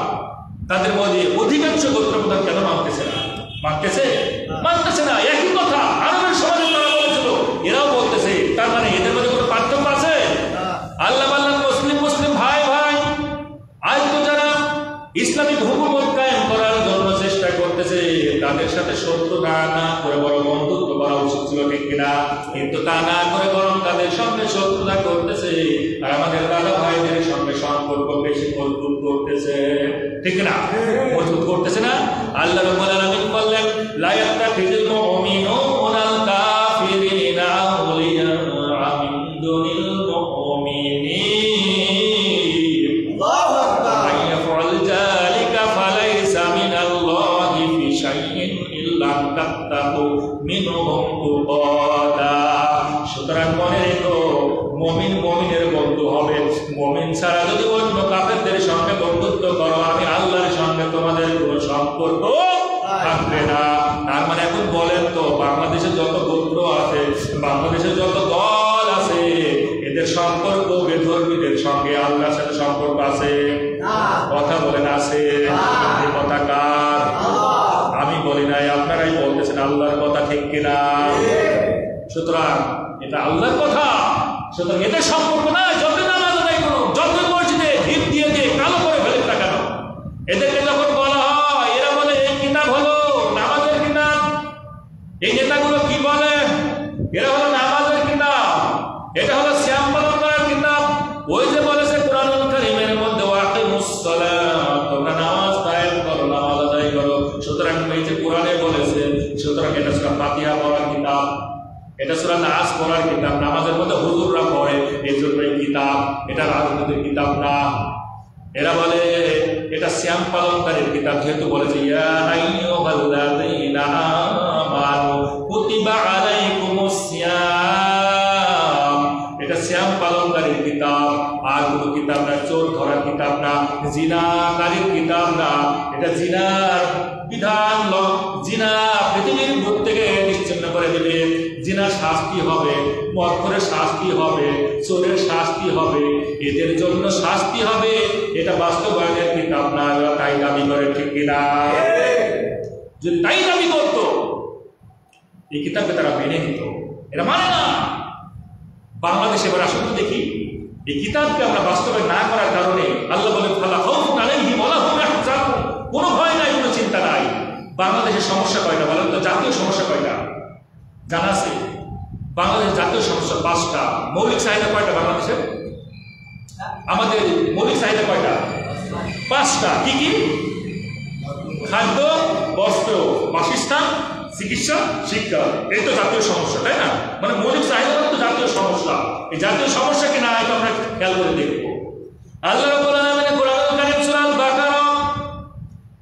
তাদের মধ্যে অধিকাংশ গোত্র প্রধান কেন মানতেছে না? মানতেছে না। একই কথা আরবের সমাজে তারা বলেছিল, এরাও বলতেছে। তার মানে এদের মধ্যে কোনো পার্থক্য আছে? আল্লাহ আল্লাহ মুসলিম ভাই আজ তো যারা ইসলামিক হুকুমত কায়েম করার জন্য চেষ্টা করতেছে, তাদের সাথে শত্রু না করে বড় বন্ধুত্ব করা উচিত ছিল, ঠিক কিনা? কিন্তু তা না করে বরং তাদের সঙ্গে শত্রুতা করতেছে, আর আমাদের দাদা ভাইদের সঙ্গে সম্পর্ক বেশি মজবুত করতেছে, ঠিক না? মজবুত করতেছে না। আল্লাহ রাব্বুল আলামিন বললেন, লা ইয়াত্তাখিযুল মুমিনুনাল কাফিরিনা আউলিয়া মিন দুনিল মুমিনিন, আল্লাহু আকবার, আইয়াফআল যালিকা ফালাইসা মিনাল্লাহি ফি শাইইন ইল্লা তাত্তাকু মিনহুম তুকাতা। সুতরাং মনে রেখো, মুমিনের বন্ধু হবে। মুমিন ছাড়া যদি অন্য কাফেরদের সঙ্গে বন্ধুত্ব করো, আমি আল্লাহর সঙ্গে তোমাদের কোনো সম্পর্ক থাকবে না। তার মানে এখন বলেন তো, বাংলাদেশে যত গোত্র আছে, বাংলাদেশে যত দল আছে, এদের সম্পর্ক বেধর্মীদের সঙ্গে আল্লাহর সাথে সম্পর্ক আছে? কথা বলেন আছে? কথা কার? আমি বলি নাই, আপনারাই বলতেছেন। আল্লাহর কথা, ঠিক কিনা? সুতরাং এটা আল্লাহর কথা। সুতরাং এদের সম্পর্ক না। যত নামাজ আদায় করুন, যত মসজিদে ভিড় দিয়ে কালো করে ফেলে টাকা, এদেরকে যখন বলা হয়, এরা বলে এই কিতাব হলো নামাজের কিতাব। এই নেতাগুলো কি বলে? এরা হলো নামাজের কিতাব, এটা হলো সিয়াম পালন করার কিতাব। ওই যে বলেছে কুরআনুল কারীমের মধ্যে, ওয়াকিমুস সালাত, তোমরা নামাজ কায়েম করো, নামাজ আদায় করো। সুতরাং এই যে কোরআনে বলেছে, সুতরাং এটা সূরা ফাতিহা পড়ার কিতাব, এটা সূরা নাস পড়ার কিতাব। নামাজের মধ্যে হুজুররা পড়ে, এই জন্য এই কিতাব, এটা রাজনৈতিক কিতাব না। এরা বলে এটা সিয়াম পালনকারীর কিতাব, যেহেতু বলেছে ইয়া আইয়ুহাল্লাযীনা আমানু কুতিবা আলাইকুমুস সিয়াম, এটা সিয়াম পালনকারীর কিতাব। আর কোনো কিতাব না, চোর ধরার কিতাব না, জিনাকারীর কিতাব না। এটা জিনার বিধান, জিনা পৃথিবীর বুক থেকে নিশ্চিহ্ন করে দেবে। জিনার শাস্তি হবে, মক্করের শাস্তি হবে, চোরের শাস্তি হবে, এদের জন্য শাস্তি হবে। এটা বাস্তবায়নের কিতাব না, তাই দাবি করে, ঠিক কিনা? যদি তাই দাবি করত, এই কিতাবকে তারা মেনে নিত। এরা মানে না। বাংলাদেশে এবার আসলে দেখি, এই কিতাবকে আমরা বাস্তবায়ন না করার কারণে আল্লাহ বলেন, ফালা খাউফুন আলাইহিম ওয়ালা হুম ইয়াহজানুন, কোনো ভয় নাই, কোনো চিন্তা নাই। বাংলাদেশের সমস্যা কয়টা বলেন তো? জাতীয় সমস্যা কয়টা জানা আছে? বাংলাদেশের জাতীয় সমস্যা 5টা। মৌলিক চাহিদা কয়টা বাংলাদেশের? আমাদের মৌলিক চাহিদা কয়টা? 5টা। কি কি? খাদ্য, বস্ত্র, বাসস্থান, চিকিৎসা, শিক্ষা। এই তো জাতীয় সমস্যা, তাই না? মানে মৌলিক চাহিদা তো জাতীয় সমস্যা। এই জাতীয় সমস্যাকে না হয়তো আমরা খেয়াল করে দেখবো। আল্লাহ রাব্বুল আলামিন কোরআনুল কারীম সূরা আল বাকারা,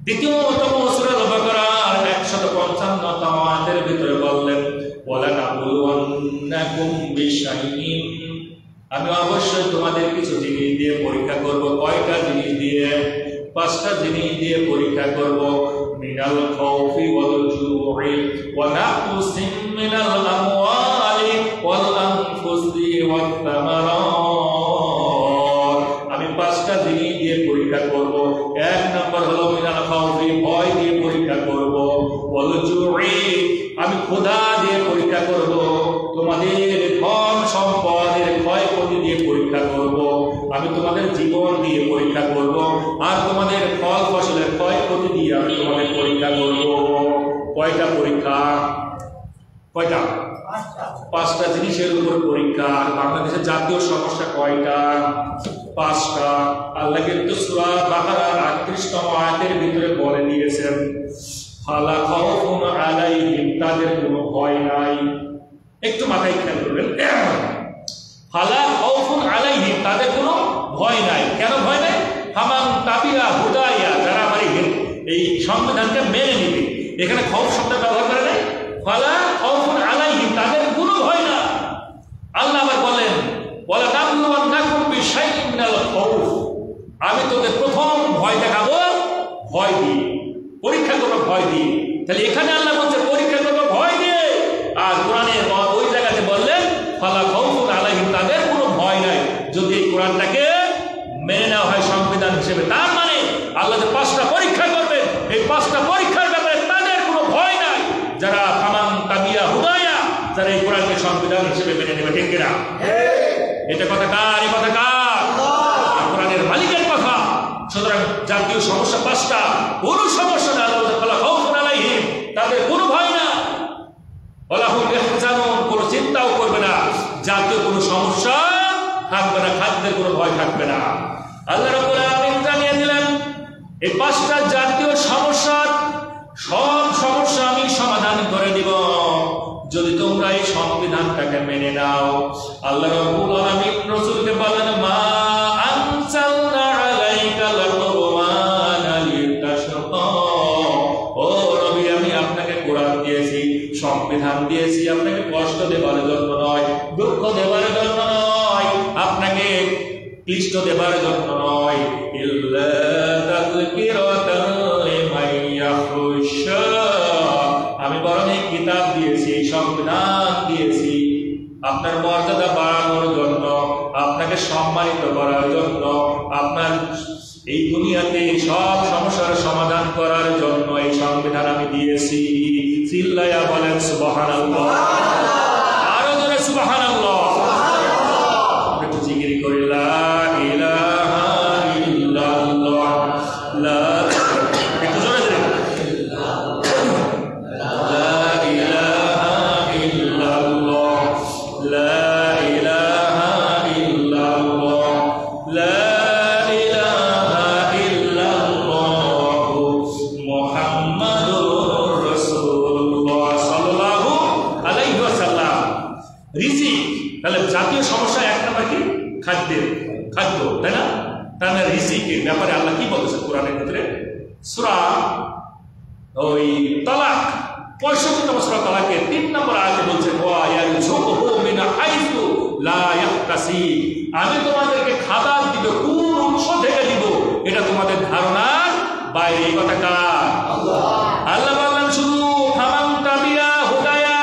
দ্বিতীয়তম সূরা আল বাকারার 155তম আয়াতের ভিতরে বললেন, ওয়ালা নাবলুওয়ান্নাকুম বিশাইইন, আমি অবশ্যই তোমাদের কিছু জিনিস দিয়ে পরীক্ষা করব। কয়টা জিনিস দিয়ে? 5টা জিনিস দিয়ে পরীক্ষা করব। মিনাল খাউফি ওয়াল জুই ওয়া নাকসিম মিনাল আমওয়ালি ওয়াল আনফুসি ওয়াত তামারাত, আমি 5টা জিনিস দিয়ে পরীক্ষা করব। 1 নম্বর হলো মিনাল খাউফি, ভয় দিয়ে পরীক্ষা করব। ওয়াল জুই, আমি ক্ষুধা দিয়ে পরীক্ষা করব। তোমাদের ধন সম্পদের ক্ষয়ক্ষতি দিয়ে পরীক্ষা করব। আমি তোমাদের জীবন দিয়ে পরীক্ষা করব। আর তোমাদের ফল ফসলের ক্ষয়ক্ষতি দিয়ে আমি তোমাদের পরীক্ষা করব। কয়টা পরীক্ষা? কয়টা? 5টা জিনিসের উপর পরীক্ষা। আর বাংলাদেশের জাতীয় সমস্যা কয়টা? 5টা। আল্লাহ কিন্তু সূরা বাকারার 38তম আয়াতের ভিতরে বলে দিয়েছেন, ফালা খাউফুন আলাইহিম, তাদের কোনো ভয় নাই। একটু মাথায় খেয়াল করবেন, ফালা খাউফুন আলাইহিম, তাদের কোনো ভয় নাই। কেন ভয় নাই? ফামান তাবিয়া হুদায়া, যারা আমার এই সংবিধানকে মেনে নিবে। এখানে খৌফ শব্দ ব্যবহার করে নাই, ফালা খাউফুন আলাইহিম, তাদের কোনো ভয় না। আল্লাহ আবার বলেন ওয়ালা নাবলুওয়ান্নাকুম বিশাইইন মিনাল খাউফ, আমি তোদের প্রথম ভয় দেখাবো ভয় দিয়ে, পরীক্ষা করবো ভয় দিয়ে। তাহলে এখানে আল্লাহ বলছে পরীক্ষা করবো ভয় দিয়ে, আর কোরআনে ওই জায়গাতে বললেন ফালা খাউফুন আলাইহিম, তাদের কোনো ভয় নাই যদি এই কোরআনটাকে মেনে নেওয়া হয় সংবিধান হিসেবে। তার মানে আল্লাহ যে 5টা পরীক্ষা করবেন, এই 5টা পরীক্ষার ব্যাপারে তাদের কোনো ভয় নাই, যারা ফামান তাবিয়া হুদায়া, যারা এই কোরআনকে সংবিধান হিসেবে মেনে নেবে। ঠিক কিনা? এটা কথা কার? এই কথা কার? কোরআনের মালিকের কথা। সুতরাং জাতীয় সমস্যা 5টা, কোনো সমস্যা না। আল্লাহ ফালা খাউফুন আলাইহিম, তাদের কোনো ভয় না, ওয়ালা হুম ইয়াহজানুন, কোনো চিন্তাও করবে না, জাতীয় কোনো সমস্যা থাকবে না, খাদ্যের কোনো ভয় থাকবে না। আল্লাহ রাব্বুল আলামিন জানিয়ে দিলেন এই 5টা জাতীয় সমস্যার সব সমস্যা আমি সমাধান করে দিব যদি তোমরা এই সংবিধানটাকে মেনে নাও। আল্লাহ রাব্বুল আলামিন রাসূলকে বলেন মা আনসালনা আলাইকাল কুরআনা লিতাশকা, ও নবী আমি আপনাকে কোরআন দিয়েছি, সংবিধান দিয়েছি আপনাকে কষ্ট দেবার জন্য নয়, দুঃখ দেবার জন্য নয়, আপনাকে ক্লিষ্ট দেবার জন্য নয়। ইল্লা তাযকিরাতান লিমান ইয়াখশা, আমি বরং এই কিতাব দিয়েছি, এই সংবিধান দিয়েছি আপনার মর্যাদা বাড়ানোর জন্য, আপনাকে সম্মানিত করার জন্য, আপনার এই দুনিয়াতে সব সমস্যার সমাধান করার জন্য এই সংবিধান আমি দিয়েছি। চিল্লায়া বলেন সুবহানাল্লাহ, আরো জোরে সুবহানাল্লাহ। একটু জিকির করি লা ইলাহা ইল্লাল্লাহ, লা, একটু জোরে জোরে লা ইলাহা ইল্লাল্লাহ, লা ইলাহা ইল্লাল্লাহ, লা তাহলে জাতীয় সমস্যা 1 নম্বর কি? খাদ্য, তাই না? তাহলে রিজিকের ব্যাপারে আল্লাহ কি বলেছে কোরআনের ভিতরে? সূরা ওই তালাক 65তম সূরা তালাকের 3 নম্বর আয়াতে বলছে ওয়া ইয়ারযুকুহু মিন হাইসু লা ইয়াহতাসিব, আমি তোমাদেরকে খাবার দিব, কোন উৎস থেকে দিব এটা তোমাদের ধারণার বাইরে। এই কথা কার? আল্লাহ। আল্লাহ বলেন শুধু ফামান তাবিয়া হুদায়া,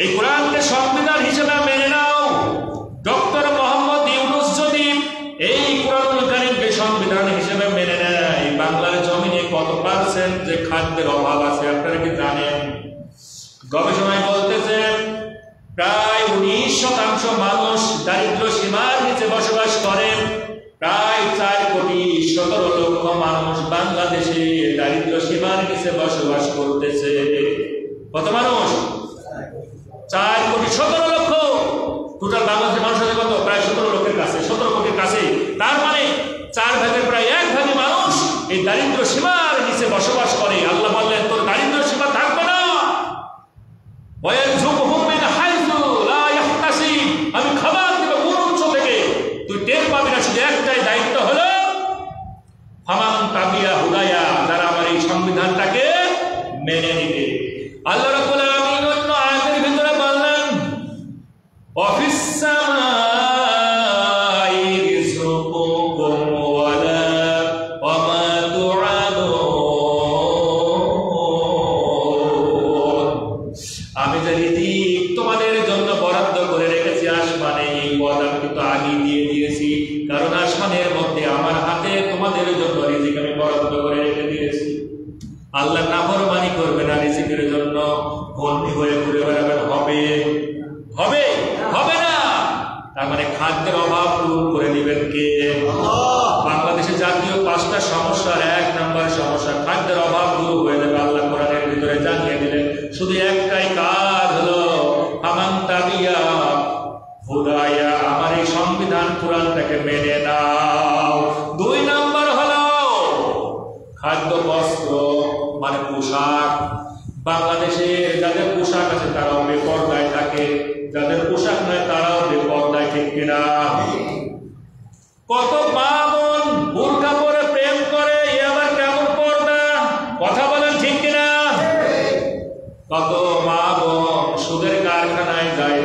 এই কোরআনকে সংবিধান হিসেবে মেনে নাও। ডক্টর মোহাম্মদ ইউনূস যদি এই কোরআনুল কারীমকে সংবিধান হিসেবে মেনে নেয়, বাংলার জমিনে কত পার্সেন্ট যে খাদ্যের অভাব আছে আপনারা কি জানেন? গবেষণায় বলতেছে প্রায় 19% মানুষ দারিদ্র্য সীমার নিচে বসবাস করে। প্রায় 4,17,00,000 মানুষ বাংলাদেশে দারিদ্র্য সীমার নিচে বসবাস করতেছে। কত মানুষ? 4,17,00,000। টোটাল বাংলাদেশের মানুষ আছে কত? প্রায় 17 লক্ষের কাছে, 17 কোটির কাছে। তার মানে 4 ভাগের প্রায় 1 ভাগে মানুষ এই দারিদ্র সীমার নিচে বসবাস করে। আল্লাহ বললেন তোর দারিদ্র সীমা থাকবে না, আমি খাবার দিব কোন উৎস থেকে তুই টের পাবি না। শুধু একটাই দায়িত্ব হলো ফামান তাবিয়া হুদায়া, যারা আমার এই সংবিধানটাকে মেনে নিবে। আল্লাহ রাব্বুল আলামিন অন্য আয়াতের ভিতরে বললেন অফিস সামাই রিজকুকুম ওয়ালা ওয়ামা তুআদুন, আমি যে রিজিক তোমাদের জন্য বরাদ্দ করে রেখেছি আসমানে, এই পদ আমি কিন্তু আগে দিয়ে দিয়েছি, কারণ আসমানের মধ্যে আমার হাতে তোমাদের জন্য রিজিক আমি বরাদ্দ করে রেখে দিয়েছি। আল্লাহ নাফরমানি করবে না রিজিকের জন্য, বন্দী হয়ে ঘুরে বেড়াবেন, হবে না। তার মানে খাদ্যের অভাব পূরণ করে দিবেন কে? বাংলাদেশে জাতীয় 5টা সমস্যার 1 নম্বর সমস্যা খাদ্যের অভাব দূর হয়ে যাবে। আল্লাহ কোরআনের ভিতরে জানিয়ে দিলেন শুধু একটাই কাজ হলো ফামান তাবিয়া হুদায়া, আমার এই সংবিধান কোরআনটাকে মেনে নাও। 2 নম্বর হলো খাদ্য বস্ত্র মানে পোশাক। বাংলাদেশে যাদের পোশাক আছে তারাও বেপরদায় থাকে, যাদের পোশাক নয় তারাও বেপরদায়, ঠিক কিনা? কিনা? কত মা বোন বোরকা পরে প্রেম করে, এ আবার কেমন পর্দা? কথা বলেন ঠিক কিনা? কত মা বোন সুদের কারখানায় যায়